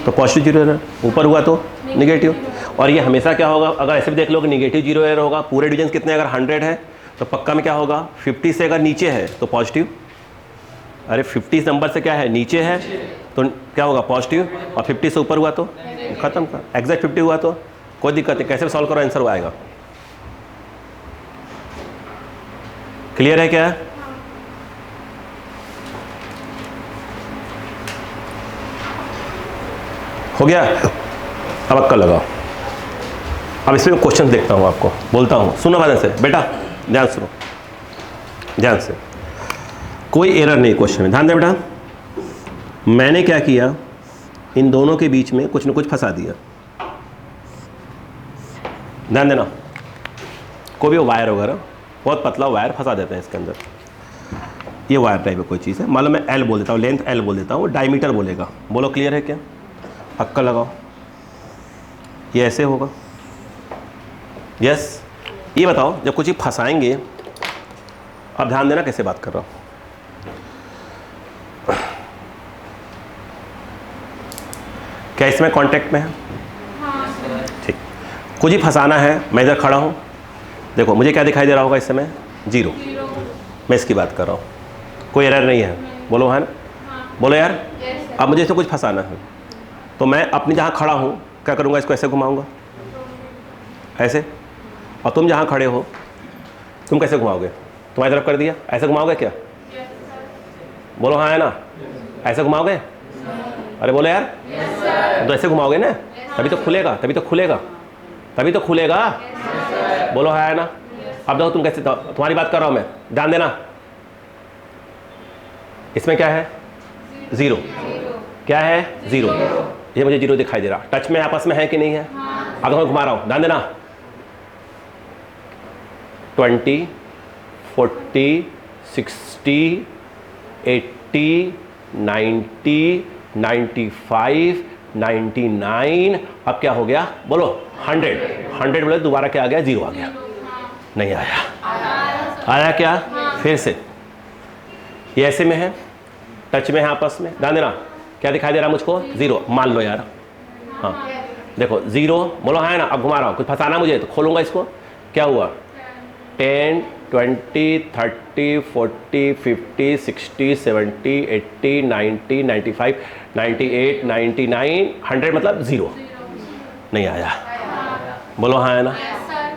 तो पॉजिटिव जीरो एरर। ऊपर हुआ तो निगेटिव। और ये हमेशा क्या होगा? अगर ऐसे भी देख लो कि निगेटिव जीरो एरर होगा, पूरे डिवीजन कितने? अगर 100 है तो पक्का में क्या होगा? 50 से अगर नीचे है तो पॉजिटिव। अरे 50 नंबर से क्या है? नीचे है तो क्या होगा? पॉजिटिव। और 50 से ऊपर हुआ तो खत्म कर। एग्जैक्ट 50 हुआ तो कोई दिक्कत नहीं, कैसे भी सॉल्व करो आंसर आएगा। क्लियर है क्या? हो गया? अब अक्कल लगाओ। अब इसमें क्वेश्चन देखता हूँ, आपको बोलता हूँ, सुनो ध्यान से बेटा, ध्यान सुनो ध्यान से। कोई एरर नहीं क्वेश्चन में, ध्यान दे बेटा। मैंने क्या किया, इन दोनों के बीच में कुछ न कुछ फंसा दिया। ध्यान देना, कोई भी वायर वगैरह बहुत पतला वायर फंसा देते हैं इसके अंदर। ये वायर टाइप है कोई चीज़ है, मान लो मैं एल बोल देता हूँ, लेंथ एल बोल देता हूँ, डायमीटर बोलेगा। बोलो क्लियर है क्या? अक्कल लगाओ। ये ऐसे होगा। यस। ये बताओ, जब कुछ फंसाएंगे, अब ध्यान देना कैसे बात कर रहा हूँ। क्या इसमें कांटेक्ट में है? ठीक। कुछ ही फंसाना है, मैं इधर खड़ा हूँ, देखो मुझे क्या दिखाई दे रहा होगा इस समय? जीरो। मैं इसकी बात कर रहा हूँ, कोई एरर नहीं है। बोलो है ना? बोलो यार। अब मुझे इसमें कुछ फंसाना है, तो मैं अपनी जहाँ खड़ा हूँ क्या करूँगा, इसको ऐसे घुमाऊँगा, ऐसे, और तुम जहाँ खड़े हो तुम कैसे घुमाओगे, तुम्हारी तरफ कर दिया, ऐसे घुमाओगे क्या? बोलो हाँ है ना, ऐसे घुमाओगे? अरे बोलो यार, तो ऐसे घुमाओगे ना, तभी तो खुलेगा, तभी तो खुलेगा, तभी तो खुलेगा। बोलो हाँ है ना। अब देखो तुम कैसे, तुम्हारी बात कर रहा हूँ मैं, ध्यान देना। इसमें क्या है? जीरो। क्या है? जीरो। ये मुझे जीरो दिखाई दे रहा। टच में आपस में है कि नहीं है? अब मैं घुमा रहा हूँ, ध्यान देना। 20, 40, 60, 80, 90, 95, 99, अब क्या हो गया? बोलो 100 बोले, दोबारा क्या आ गया? जीरो आ गया। नहीं आया। आया क्या? फिर से ये ऐसे में है, टच में है आपस में, ध्यान देना। क्या दिखाई दे रहा मुझको? जीरो। मान लो यार, हाँ देखो जीरो। बोलो हाँ है ना। अब घुमा रहा हूँ, कुछ फंसाना मुझे तो खोलूंगा इसको। क्या हुआ? 10, 20, 30, 40, 50, 60, 70, 80, 90, 95, 98, 99, 100 मतलब जीरो। नहीं आया। बोलो हाँ है ना।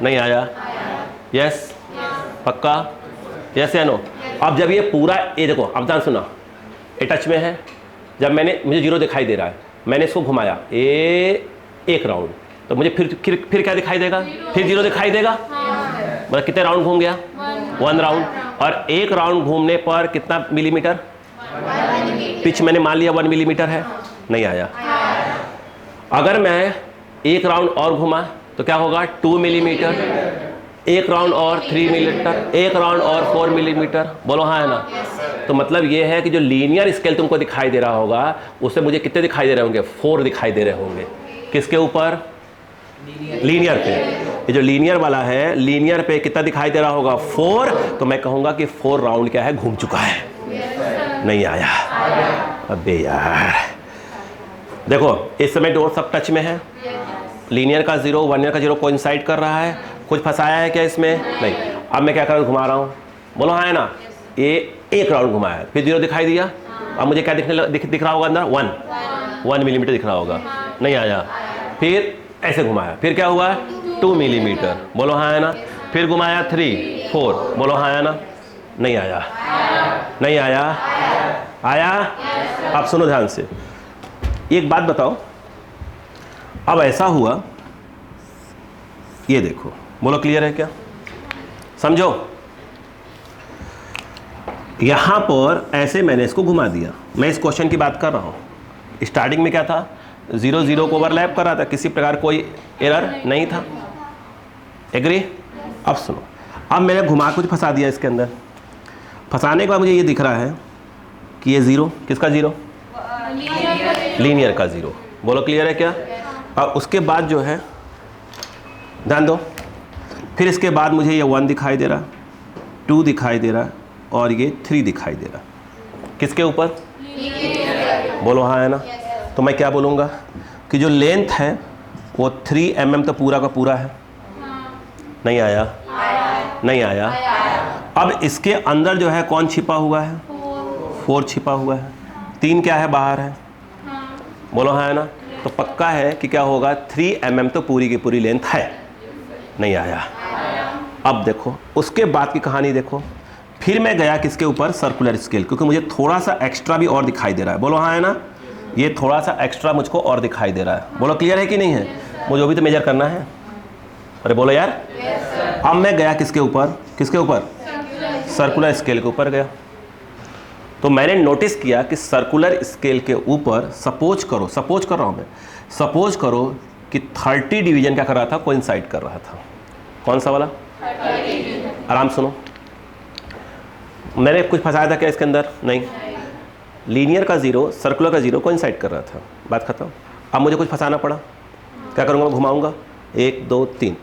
नहीं आया। यस पक्का? यस या नो? अब जब ये पूरा, ये देखो अब ध्यान सुना, ये टच में है, जब मैंने, मुझे जीरो दिखाई दे रहा है, मैंने इसको घुमाया एक राउंड, तो मुझे फिर क्या दिखाई देगा? फिर जीरो दिखाई देगा। मतलब कितने राउंड घूम गया? 1 राउंड। और एक राउंड घूमने पर कितना मिलीमीटर? पिच मैंने मान लिया 1 मिलीमीटर है। नहीं आया। अगर मैं एक राउंड और घुमा तो क्या होगा? 2 मिलीमीटर। एक राउंड और 3 मिलीमीटर, एक राउंड और 4 मिलीमीटर। बोलो हाँ है ना। तो मतलब ये है कि जो लीनियर स्केल तुमको दिखाई दे रहा होगा, उससे मुझे कितने दिखाई दे रहे होंगे? 4 दिखाई दे रहे होंगे। किसके ऊपर? लीनियर पे। ये जो लीनियर वाला है, लीनियर पे कितना दिखाई दे रहा होगा? 4। तो मैं कहूंगा कि 4 राउंड क्या है? घूम चुका है। नहीं आया। अबे यार देखो, इस समय डोर सब टच में है, लीनियर का जीरो, वर्नियर का जीरो कोइंसाइड कर रहा है। कुछ फंसाया है क्या इसमें? नहीं। अब मैं क्या कर घुमा रहा हूँ? बोलो हाँ है ना। ये एक राउंड घुमाया, फिर जीरो दिखाई दिया। अब मुझे क्या दिख रहा होगा अंदर? 1 मिलीमीटर दिख रहा होगा। नहीं आया। फिर ऐसे घुमाया, फिर क्या हुआ? 2 मिलीमीटर। बोलो हाँ है ना। फिर घुमाया 3, 4। बोलो हाँ है ना। नहीं आया। नहीं आया। आया। अब सुनो ध्यान से, एक बात बताओ। अब ऐसा हुआ, ये देखो, बोलो क्लियर है क्या? समझो, यहां पर ऐसे मैंने इसको घुमा दिया। मैं इस क्वेश्चन की बात कर रहा हूं। स्टार्टिंग में क्या था? 0 0 को ओवरलैप कर रहा था, किसी प्रकार कोई एरर नहीं था। एग्री? अब सुनो, अब मैंने घुमा कुछ फंसा दिया इसके अंदर। फंसाने के बाद मुझे ये दिख रहा है कि ये जीरो, किसका जीरो? लीनियर का जीरो। बोलो क्लियर है क्या? और उसके बाद जो है, ध्यान दो, फिर इसके बाद मुझे ये 1 दिखाई दे रहा, 2 दिखाई दे रहा और ये 3 दिखाई दे रहा। किसके ऊपर? बोलो हाँ है ना। तो मैं क्या बोलूँगा कि जो लेंथ है वो 3 mm तो पूरा का पूरा है। नहीं आया। नहीं आया। अब इसके अंदर जो है कौन छिपा हुआ है? 4 छिपा हुआ है। 3 क्या है? बाहर है। बोलो हाँ है ना। तो पक्का है कि क्या होगा? 3 mm तो पूरी की पूरी लेंथ है। नहीं आया। अब देखो उसके बाद की कहानी देखो। फिर मैं गया किसके ऊपर? सर्कुलर स्केल, क्योंकि मुझे थोड़ा सा एक्स्ट्रा भी और दिखाई दे रहा है। बोलो हाँ है ना। ये थोड़ा सा एक्स्ट्रा मुझको और दिखाई दे रहा है। बोलो क्लियर है कि नहीं है? मुझे भी तो मेजर करना है। अरे बोलो यार। अब मैं गया किसके ऊपर? किसके ऊपर? सर्कुलर स्केल के ऊपर गया। तो मैंने नोटिस किया कि सर्कुलर स्केल के ऊपर सपोज कर रहा हूँ मैं, सपोज करो कि 30 डिवीजन क्या कर रहा था? कोइंसाइड कर रहा था। कौन सा वाला? आराम सुनो, मैंने कुछ फंसाया था क्या इसके अंदर? नहीं। लीनियर का जीरो, सर्कुलर का जीरो कोइंसाइड कर रहा था। बात खत्म। अब मुझे कुछ फंसाना पड़ा, क्या करूँगा? घुमाऊँगा। 1 2 3।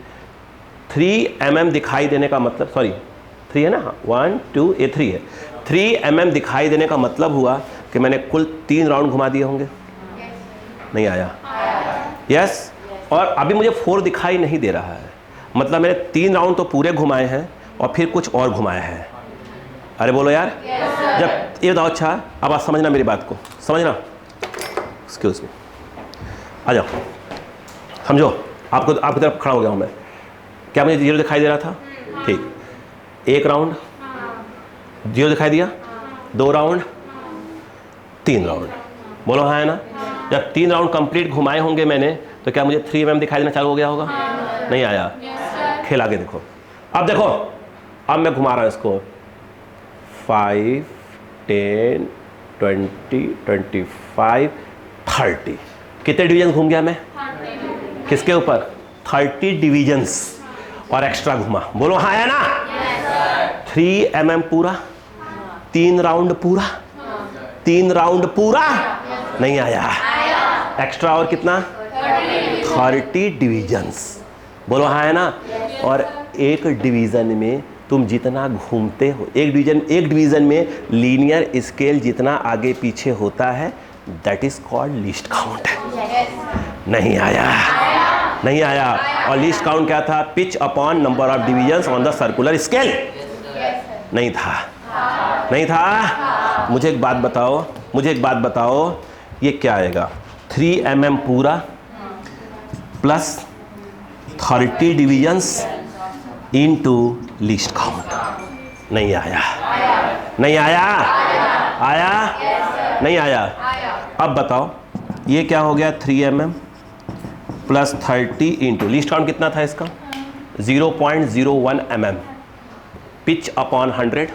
3 mm दिखाई देने का मतलब, सॉरी 3 है ना, 1 2, ये 3 है। 3 mm दिखाई देने का मतलब हुआ कि मैंने कुल 3 राउंड घुमा दिए होंगे। नहीं आया। यस। और अभी मुझे 4 दिखाई नहीं दे रहा है, मतलब मैंने 3 राउंड तो पूरे घुमाए हैं और फिर कुछ और घुमाया है। अरे बोलो यार। जब ये बताओ, अच्छा अब आप समझना मेरी बात को, समझना। Excuse me. आ जाओ, समझो, आपको आपकी तरफ खड़ा हो गया हूँ मैं। क्या मुझे 0 दिखाई दे रहा था? ठीक, 1 राउंड 0 दिखाई दिया, 2 राउंड, 3 राउंड, बोलो हाँ है ना? जब 3 राउंड कंप्लीट घुमाए होंगे मैंने, तो क्या मुझे 3 mm दिखाई देना चालू हो गया होगा? नहीं आया। खेल आगे देखो, अब देखो, अब मैं घुमा रहा हूँ इसको 5, 10, 20, 25, 30। कितने डिवीजन घूम गया मैं? किसके ऊपर? 30 डिवीजन्स और एक्स्ट्रा घुमा, बोलो हाँ है ना? 3 mm पूरा, 3 राउंड पूरा, 3 राउंड पूरा, नहीं आया। एक्स्ट्रा और कितना? 30 डिवीजन्स, बोलो हाँ है ना? और एक डिवीजन में तुम जितना घूमते हो, एक डिवीजन में लीनियर स्केल जितना आगे पीछे होता है, that is called least count. नहीं आया, नहीं आया। और लीस्ट काउंट क्या था? Pitch upon number of divisions on the circular scale. नहीं था, नहीं था। मुझे एक बात बताओ, ये क्या आएगा? 3 mm पूरा plus 30 divisions into least count. नहीं आया, नहीं आया, आया, नहीं आया। अब बताओ ये क्या हो गया? 3 mm plus 30 into least count कितना था इसका? 0.01 mm। पिच अपॉन 100,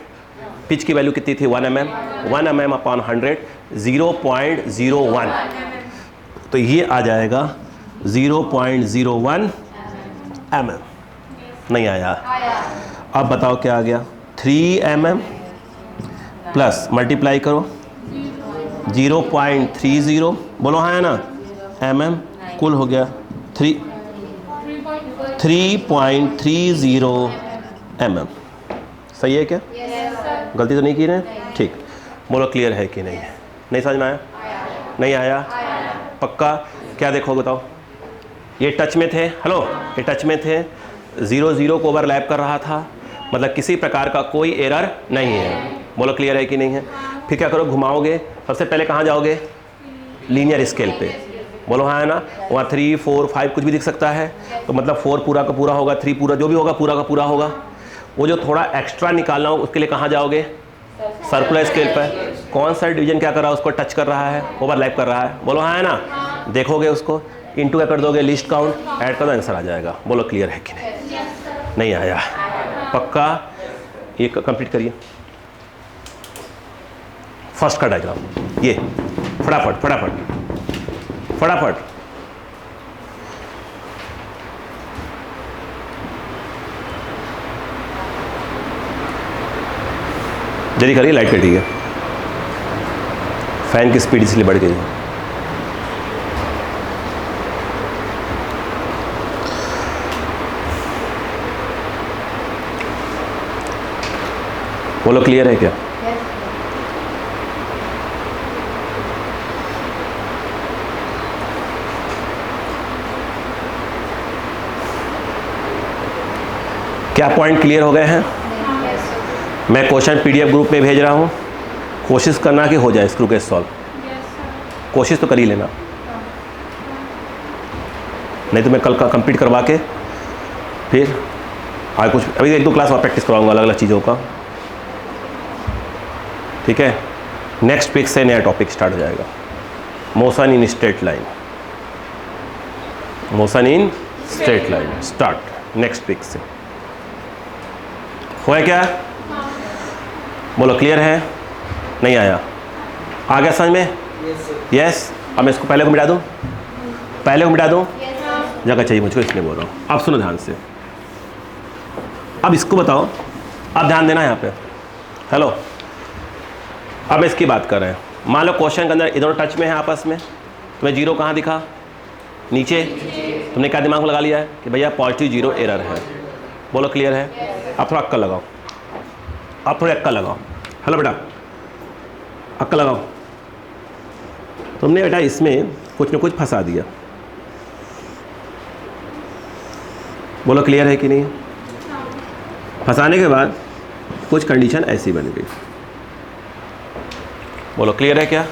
पिच की वैल्यू कितनी थी? 1 mm, 1 mm अपॉन 100, 0.01। तो ये आ जाएगा 0.01 mm। नहीं आया। अब बताओ क्या आ गया? 3 mm प्लस मल्टीप्लाई करो 0.30, बोलो हाँ है ना? mm कुल हो गया 3.30 mm। सही है क्या? गलती तो नहीं की ना? ठीक, बोलो क्लियर है कि नहीं है? नहीं समझ में आया? नहीं आया? पक्का? क्या देखो बताओ, ये टच में थे, हेलो, ये टच में थे, 0 0 को ओवरलैप कर रहा था, मतलब किसी प्रकार का कोई एरर नहीं है। बोलो क्लियर है कि नहीं है? फिर क्या करो? घुमाओगे, सबसे पहले कहाँ जाओगे? लीनियर स्केल पे, बोलो हाँ है ना? वहाँ 3, 4, 5 कुछ भी दिख सकता है, तो मतलब 4 पूरा का पूरा होगा, 3 पूरा, जो भी होगा पूरा का पूरा होगा। वो जो थोड़ा एक्स्ट्रा निकालना हो उसके लिए कहाँ जाओगे? सर्कुलर स्केल पर। कौन सा डिवीजन क्या कर रहा है? उसको टच कर रहा है, ओवरलैप कर रहा है, बोलो हाँ है ना? देखोगे उसको, इंटू क्या कर दोगे? लिस्ट काउंट, ऐड कर दो, आंसर आ जाएगा। बोलो क्लियर है कि नहीं? नहीं आया? पक्का? ये कंप्लीट करिए फर्स्ट का डायग्राम, ये फटाफट फटाफट फटाफट। जल्दी करिए, लाइट कटी है, फैन की स्पीड इसलिए बढ़ गई है। बोलो क्लियर है क्या? क्या पॉइंट क्लियर हो गए हैं? मैं क्वेश्चन पीडीएफ ग्रुप में भेज रहा हूँ, कोशिश करना कि हो जाए स्क्रू केस सॉल्व। कोशिश तो कर ही लेना, नहीं तो मैं कल का कंप्लीट करवा के फिर आज कुछ अभी 1-2 क्लास और प्रैक्टिस करवाऊंगा अलग अलग चीज़ों का, ठीक है? नेक्स्ट वीक से नया टॉपिक स्टार्ट हो जाएगा, motion in straight line. Motion in straight line start next week से। हुआ क्या? बोलो क्लियर है? नहीं आया? आ गया समझ में? यस। अब मैं इसको पहले को मिटा दूँ, पहले को मिटा दूँ, जगह चाहिए मुझको इसलिए बोल रहा हूँ। अब सुनो ध्यान से, अब इसको बताओ, अब ध्यान देना यहाँ पे, हेलो। अब मैं इसकी बात कर रहे हैं, मान लो क्वेश्चन के अंदर ये दोनों टच में है आपस में, तुम्हें 0 कहाँ दिखा? नीचे। तुमने क्या दिमाग में लगा लिया है कि भैया पॉजिटिव 0 एरर है। बोलो क्लियर है? अब थोड़ा अक्कल लगाओ, अब थोड़ी अक्कल लगाओ। हेलो बेटा, अक्कल लगाओ। तुमने बेटा इसमें कुछ न कुछ फंसा दिया। बोलो क्लियर है कि नहीं? फंसाने के बाद कुछ कंडीशन ऐसी बन गई। बोलो क्लियर है क्या?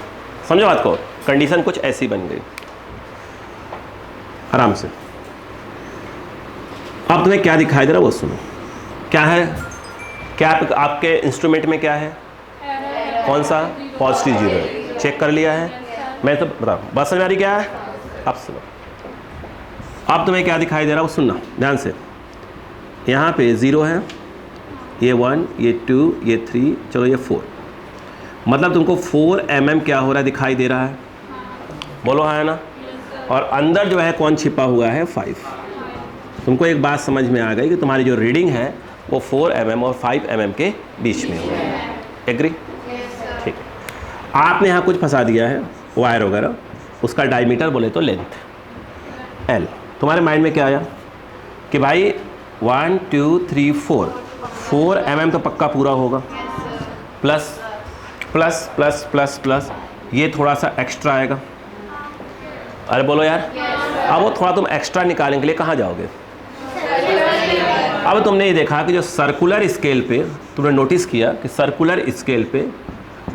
समझो बात को, कंडीशन कुछ ऐसी बन गई। आराम से। अब तुम्हें क्या दिखाई दे रहा है वो सुनो। क्या है, क्या आपके इंस्ट्रूमेंट में क्या है, कौन सा, पॉजिटिव जीरो है, चेक कर लिया है। मैं तो बताओ बात समझ आ रही क्या है। अब सुनो, अब तुम्हें क्या दिखाई दे रहा है वो सुनना ध्यान से। यहाँ पे 0 है, ये 1, ये 2, ये 3, चलो ये 4, मतलब तुमको 4 mm क्या हो रहा है दिखाई दे रहा है, बोलो हाँ है ना। और अंदर जो है कौन छिपा हुआ है, 5। तुमको एक बात समझ में आ गई कि तुम्हारी जो रीडिंग है वो 4 mm और 5 mm के बीच में हो। एग्री, ठीक है। आपने यहाँ कुछ फंसा दिया है वायर वगैरह, उसका डायमीटर बोले तो लेंथ L। तुम्हारे माइंड में क्या आया कि भाई 1 2 3 4 mm तो पक्का पूरा होगा, plus plus plus plus plus ये थोड़ा सा एक्स्ट्रा आएगा। अरे बोलो यार, अब वो थोड़ा तुम एक्स्ट्रा निकालने के लिए कहाँ जाओगे। अब तुमने ये देखा कि जो सर्कुलर स्केल पे तुमने नोटिस किया कि सर्कुलर स्केल पे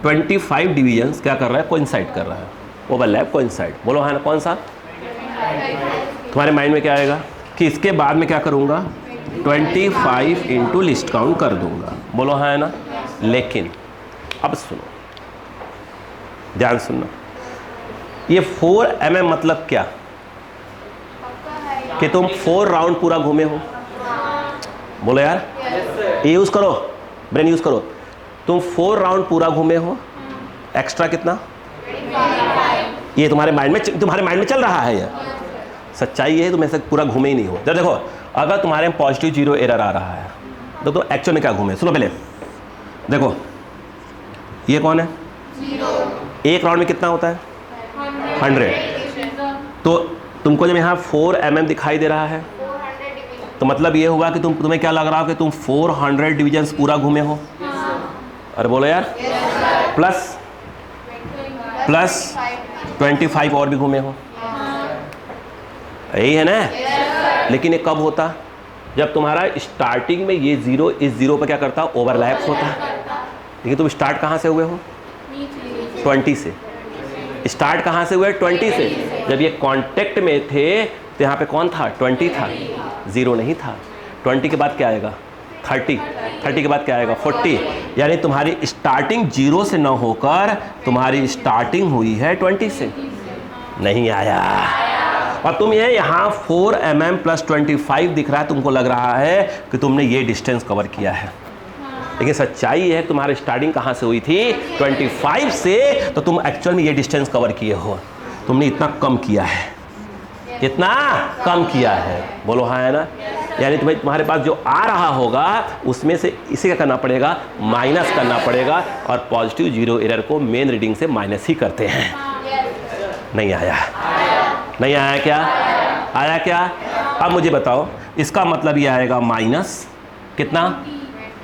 25 डिवीजन्स क्या कर रहा है, कोइंसाइड कर रहा है, ओवरलैप कोइंसाइड। बोलो हाँ ना, कौन सा। तुम्हारे माइंड में क्या आएगा कि इसके बाद में क्या करूँगा, 25 इंटू लिस्ट काउंट कर दूंगा। बोलो हाँ है ना। लेकिन अब सुनो, ध्यान सुनना, ये 4 mm मतलब क्या कि तुम 4 राउंड पूरा घूमे हो। बोलो यार, ये यूज़ करो, ब्रेन यूज़ करो। तुम 4 राउंड पूरा घूमे हो, एक्स्ट्रा कितना, ये तुम्हारे माइंड में चल रहा है। ये सच्चाई ये है, तुम ऐसे पूरा घूमे ही नहीं हो। जब देखो अगर तुम्हारे में पॉजिटिव जीरो एरर आ रहा है तो एक्चुअल में क्या घूमे, सुनो पहले देखो, ये कौन है, एक राउंड में कितना होता है, 100। तो तुमको जब यहाँ 4 mm दिखाई दे रहा है तो मतलब ये हुआ कि तुम्हें क्या लग रहा हो कि तुम 400 डिविजन्स पूरा घूमे हो। अरे बोलो यार, प्लस प्लस 25 और भी घूमे हो, यही है ना। लेकिन ये कब होता, जब तुम्हारा स्टार्टिंग में ये 0 इस 0 पर क्या करता, ओवरलैप होता। लेकिन तुम स्टार्ट कहाँ से हुए हो, 20 से। स्टार्ट कहाँ से हुए, 20 से। जब ये कांटेक्ट में थे तो यहाँ पे कौन था, 20 था, 0 नहीं था। 20 के बाद क्या आएगा, 30, 30 के बाद क्या आएगा, 40। यानी तुम्हारी स्टार्टिंग 0 से न होकर तुम्हारी स्टार्टिंग हुई है 20 से। नहीं आया। और तुम ये यहाँ 4 mm प्लस 25 दिख रहा है, तुमको लग रहा है कि तुमने ये डिस्टेंस कवर किया है। लेकिन सच्चाई है तुम्हारी स्टार्टिंग कहाँ से हुई थी, 25 से। तो तुम एक्चुअल में ये डिस्टेंस कवर किए हो, तुमने इतना कम किया है, इतना कम किया है। बोलो हाँ है ना। यानी तुम्हारे पास जो आ रहा होगा उसमें से इसे क्या करना पड़ेगा, माइनस करना पड़ेगा। और पॉजिटिव जीरो एरर को मेन रीडिंग से माइनस ही करते हैं। नहीं आया, नहीं आया क्या, आया क्या। अब मुझे बताओ, इसका मतलब ये आएगा माइनस कितना,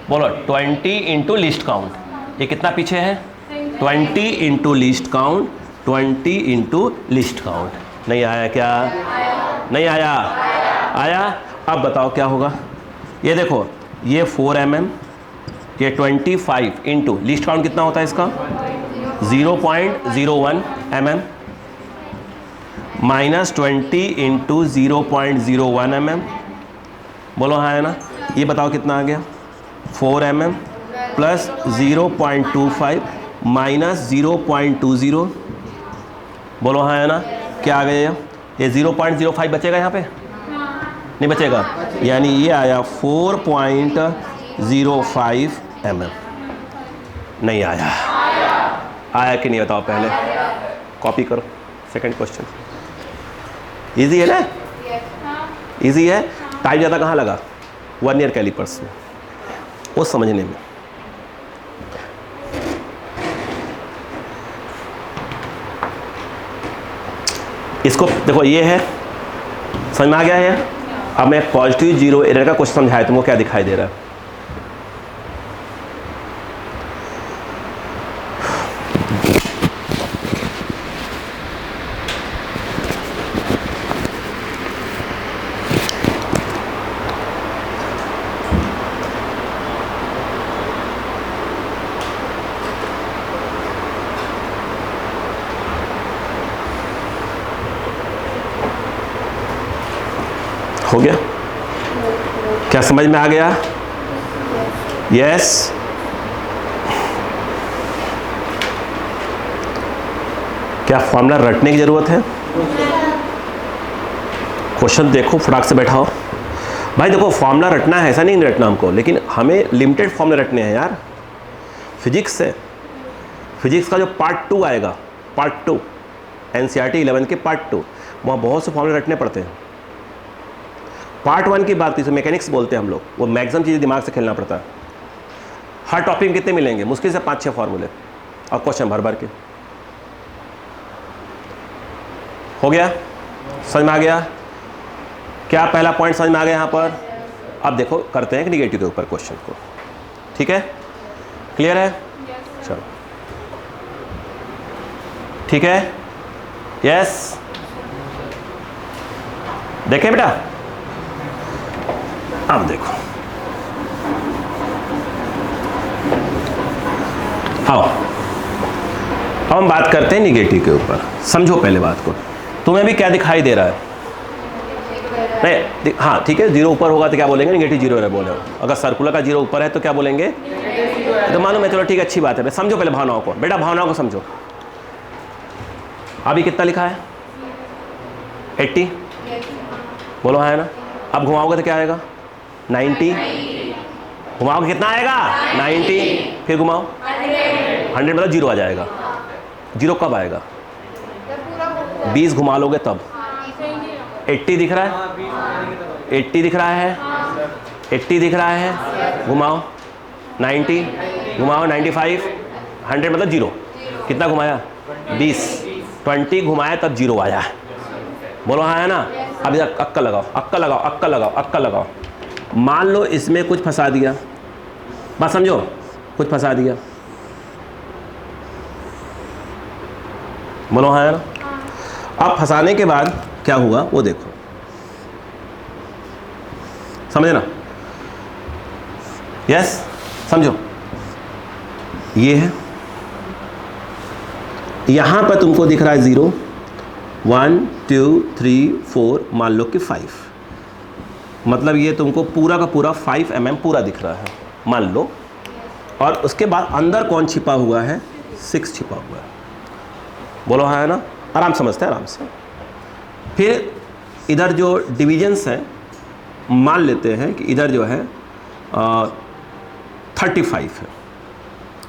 बोलो 20 इंटू लिस्ट काउंट। ये कितना पीछे है, 20 into list count, 20 into list count. नहीं आया क्या, नहीं आया, आया। अब बताओ क्या होगा। ये देखो, ये 4 mm, ये 25 इंटू लिस्ट काउंट कितना होता है इसका, 0.01 mm, माइनस 20 इंटू 0.01 mm। बोलो हाँ है ना। ये बताओ कितना आ गया, 4 mm प्लस 0.25 माइनस 0.20। बोलो हाँ है ना। क्या आ गया, ये 0.05 बचेगा यहाँ पे, नहीं बचेगा। यानी ये आया 4.05 mm। नहीं आया, आया कि नहीं बताओ पहले, कॉपी करो। सेकंड क्वेश्चन इजी है ना, इजी है। टाइम ज़्यादा कहाँ लगा, वर्नियर कैलिपर्स में, वो समझने में। इसको देखो, ये है, समझ में आ गया है। अब मैं पॉजिटिव जीरो एरर का क्वेश्चन समझाया, तुमको क्या दिखाई दे रहा है। हो गया? क्या समझ में आ गया? यस। क्या फॉर्मूला रटने की जरूरत है? क्वेश्चन देखो, फटाक से बैठाओ भाई। देखो फॉर्मूला रटना है, ऐसा नहीं रटना हमको, लेकिन हमें लिमिटेड फॉर्मूला रटने हैं यार। फिजिक्स से, फिजिक्स का जो पार्ट 2 आएगा, पार्ट 2 NCERT 11 के पार्ट 2, वहाँ बहुत से फॉर्मूले रटने पड़ते हैं। पार्ट 1 की बात, इसे मैकेनिक्स बोलते हैं हम लोग, वो मैक्सिमम चीज़ें दिमाग से खेलना पड़ता है। हर टॉपिक में कितने मिलेंगे? मुश्किल से 5-6 फॉर्मूले और क्वेश्चन भर भर के। हो गया? समझ में आ गया? क्या पहला पॉइंट समझ में आ गया यहाँ पर? अब देखो करते हैं कि निगेटिव के ऊपर क्वेश्चन को। ठीक है? क्लियर है? चलो ठीक है। यस, देखें बेटा, अब देखो, आओ अब हम बात करते हैं निगेटिव के ऊपर। समझो पहले बात को। तुम्हें भी क्या दिखाई दे रहा है? नहीं, हाँ ठीक है, जीरो ऊपर होगा तो क्या बोलेंगे? निगेटिव जीरो है बोले। अगर सर्कुलर का जीरो ऊपर है तो क्या बोलेंगे? तो मालूम है, चलो ठीक है, अच्छी बात है। समझो पहले भावनाओं को बेटा, भावनाओं को समझो। अभी कितना लिखा है? 80 बोलो, है ना? अब घुमाओगे तो क्या आएगा? 90। घुमाओगे कितना आएगा? 90। फिर घुमाओ 100, मतलब जीरो आ जाएगा। जीरो कब आएगा? 20 घुमा लोगे तब। 80 दिख रहा है? 80 दिख रहा है? 80 दिख रहा है? घुमाओ 90, घुमाओ 95, 100 मतलब जीरो। कितना घुमाया? 20। 20 घुमाया तब जीरो आया है। बोलो हाँ है ना? अब इधर अक्का लगाओ, अक्का लगाओ, अक्का लगाओ, अक्का लगाओ। मान लो इसमें कुछ फंसा दिया, बात समझो, कुछ फंसा दिया। बोलो हाँ है ना? अब फंसाने के बाद क्या हुआ वो देखो, समझे ना? यस, समझो। ये है, यहां पर तुमको दिख रहा है 0, 1 2 3 4, मान लो कि 5, मतलब ये तुमको पूरा का पूरा 5 mm पूरा दिख रहा है, मान लो। और उसके बाद अंदर कौन छिपा हुआ है? 6 छिपा हुआ है। बोलो हाँ है ना? आराम समझते हैं, आराम से। फिर इधर जो डिविजन्स हैं, मान लेते हैं कि इधर जो है 35 है।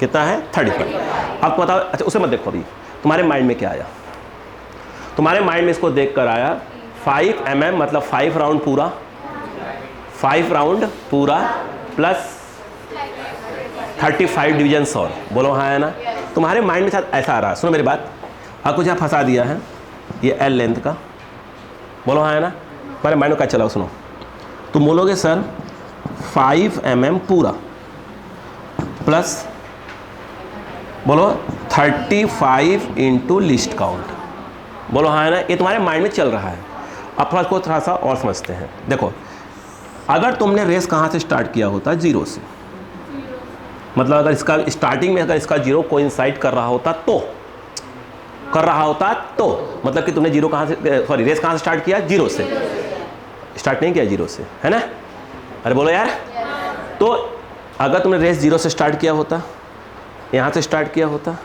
कितना है? 35। आपको बताओ, अच्छा उसे मत देखो, अभी तुम्हारे माइंड में क्या आया? तुम्हारे माइंड में इसको देख कर आया 5 mm मतलब 5 राउंड पूरा, 5 राउंड पूरा प्लस 35 डिविजन्स और। बोलो हाँ है ना? तुम्हारे माइंड में शायद ऐसा आ रहा है। सुनो मेरी बात, अब कुछ यहाँ फंसा दिया है, ये L लेंथ का। बोलो हाँ है ना? तुम्हारे माइंड में क्या चला? सुनो, तुम बोलोगे सर 5 mm पूरा प्लस, बोलो 35 इंटू लिस्ट काउंट। बोलो हाँ है ना? ये तुम्हारे माइंड में चल रहा है। अब थोड़ा को थोड़ा सा और समझते हैं। देखो, अगर तुमने रेस कहाँ से स्टार्ट किया होता? 0 से। मतलब अगर इसका स्टार्टिंग में अगर इसका 0 कोइंसाइड कर रहा होता तो, मतलब कि तुमने 0 कहाँ से, सॉरी रेस कहाँ से स्टार्ट किया? 0 से। स्टार्ट नहीं किया 0 से, है ना? अरे बोलो यार। तो अगर तुमने रेस 0 से स्टार्ट किया होता, यहाँ से स्टार्ट किया होता,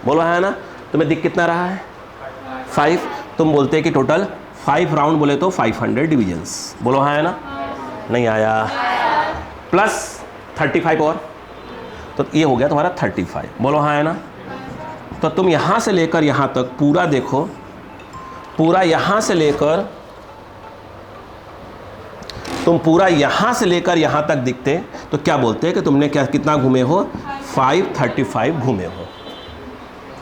बोलो है ना, तुम्हें दिख कितना रहा है? 5। तुम बोलते हैं कि टोटल 5 राउंड बोले तो 500 डिविजन्स। बोलो हाँ है ना? नहीं आया। प्लस 35 और, तो ये हो गया तुम्हारा 35। बोलो हाँ है ना? तो तुम यहाँ से लेकर यहाँ तक पूरा देखो, पूरा यहाँ से लेकर, तुम पूरा यहाँ से लेकर यहाँ तक दिखते तो क्या बोलते हैं कि तुमने क्या कितना घूमे हो? 535 घूमे हो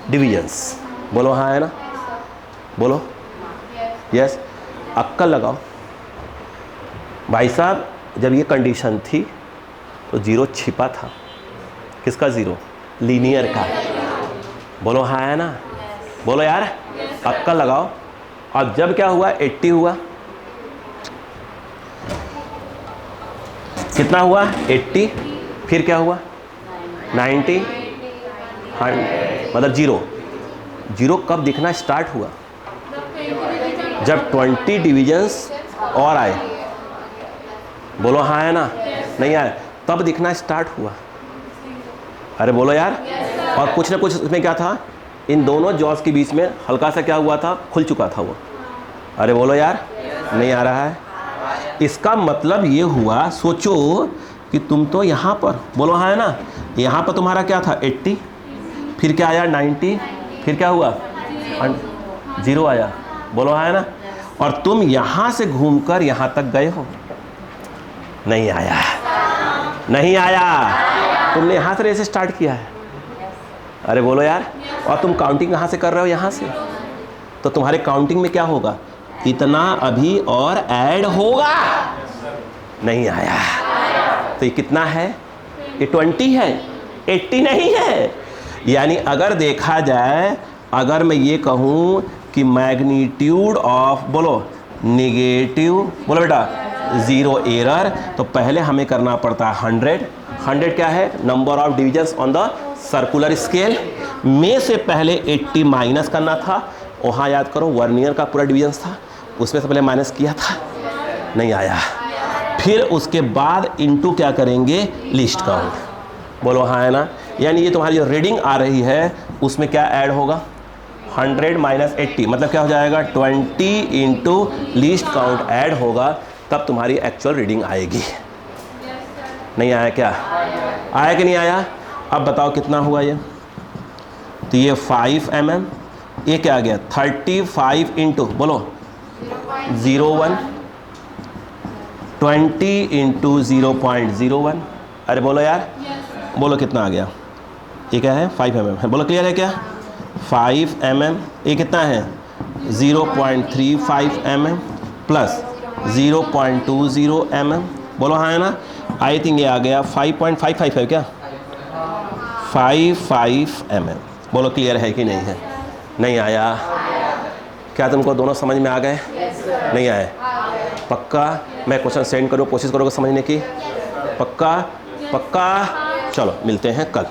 डिविजन्स। बोलो हाँ है ना? बोलो यस। अक्कल लगाओ भाई साहब। जब ये कंडीशन थी तो 0 छिपा था। किसका 0? लीनियर का। बोलो हाँ है ना? बोलो यार, अक्कल लगाओ। अब जब क्या हुआ? 80 हुआ। कितना हुआ? 80। फिर क्या हुआ? 90, 100, मतलब 0। 0 कब दिखना स्टार्ट हुआ? जब 20 डिविजन्स और आए। बोलो हाँ है ना, नहीं आया, तब दिखना स्टार्ट हुआ। अरे बोलो यार, और कुछ ना कुछ उसमें क्या था, इन दोनों जॉस के बीच में हल्का सा क्या हुआ था, खुल चुका था वो। अरे बोलो यार, नहीं आ रहा है। इसका मतलब ये हुआ, सोचो कि तुम तो यहाँ पर, बोलो हाँ है ना, यहाँ पर तुम्हारा क्या था 80, फिर क्या आया 90, फिर क्या हुआ 0 आया, बोलो हाँ है ना, और तुम यहाँ से घूमकर यहाँ तक गए हो, नहीं आया, नहीं आया, तुमने यहाँ से रेस स्टार्ट किया है। अरे बोलो यार, और तुम काउंटिंग कहाँ से कर रहे हो, यहाँ से, तो तुम्हारे काउंटिंग में क्या होगा, इतना अभी और ऐड होगा, नहीं आया, तो ये कितना है, ये 20 है, 80 नहीं है। यानी अगर देखा जाए, अगर मैं ये कहूँ कि मैग्नीट्यूड ऑफ, बोलो निगेटिव, बोलो बेटा 0 एरर, तो पहले हमें करना पड़ता है 100 क्या है, number of divisions on the circular scale में से पहले 80 माइनस करना था, वहाँ याद करो वर्नियर का पूरा डिविजन्स था, उसमें से पहले माइनस किया था, नहीं आया, फिर उसके बाद इनटू क्या करेंगे, लिस्ट काउंट, बोलो हाँ है ना। यानी ये तुम्हारी जो रीडिंग आ रही है उसमें क्या ऐड होगा, 100 माइनस 80, मतलब क्या हो जाएगा 20 इंटू लिस्ट काउंट ऐड होगा, तब तुम्हारी एक्चुअल रीडिंग आएगी। नहीं आया क्या, आया कि नहीं आया, अब बताओ कितना हुआ ये, तो ये 5 mm, ये क्या आ गया 35 इंटू, बोलो 01, 20 इंटू 0.01, अरे बोलो यार, बोलो कितना आ गया, ये क्या है 5 mm है, बोलो क्लियर है क्या, 5 mm, ये कितना है 0.35 mm प्लस 0.20 mm, बोलो हाँ है ना, आई थिंक ये आ गया 5.55 है क्या, 55 mm, बोलो क्लियर है कि नहीं है, नहीं आया। क्या तुमको दोनों समझ में आ गए, नहीं आए, पक्का, मैं क्वेश्चन सेंड करूँ, कोशिश करोगे समझने की, पक्का, पक्का, चलो मिलते हैं कल।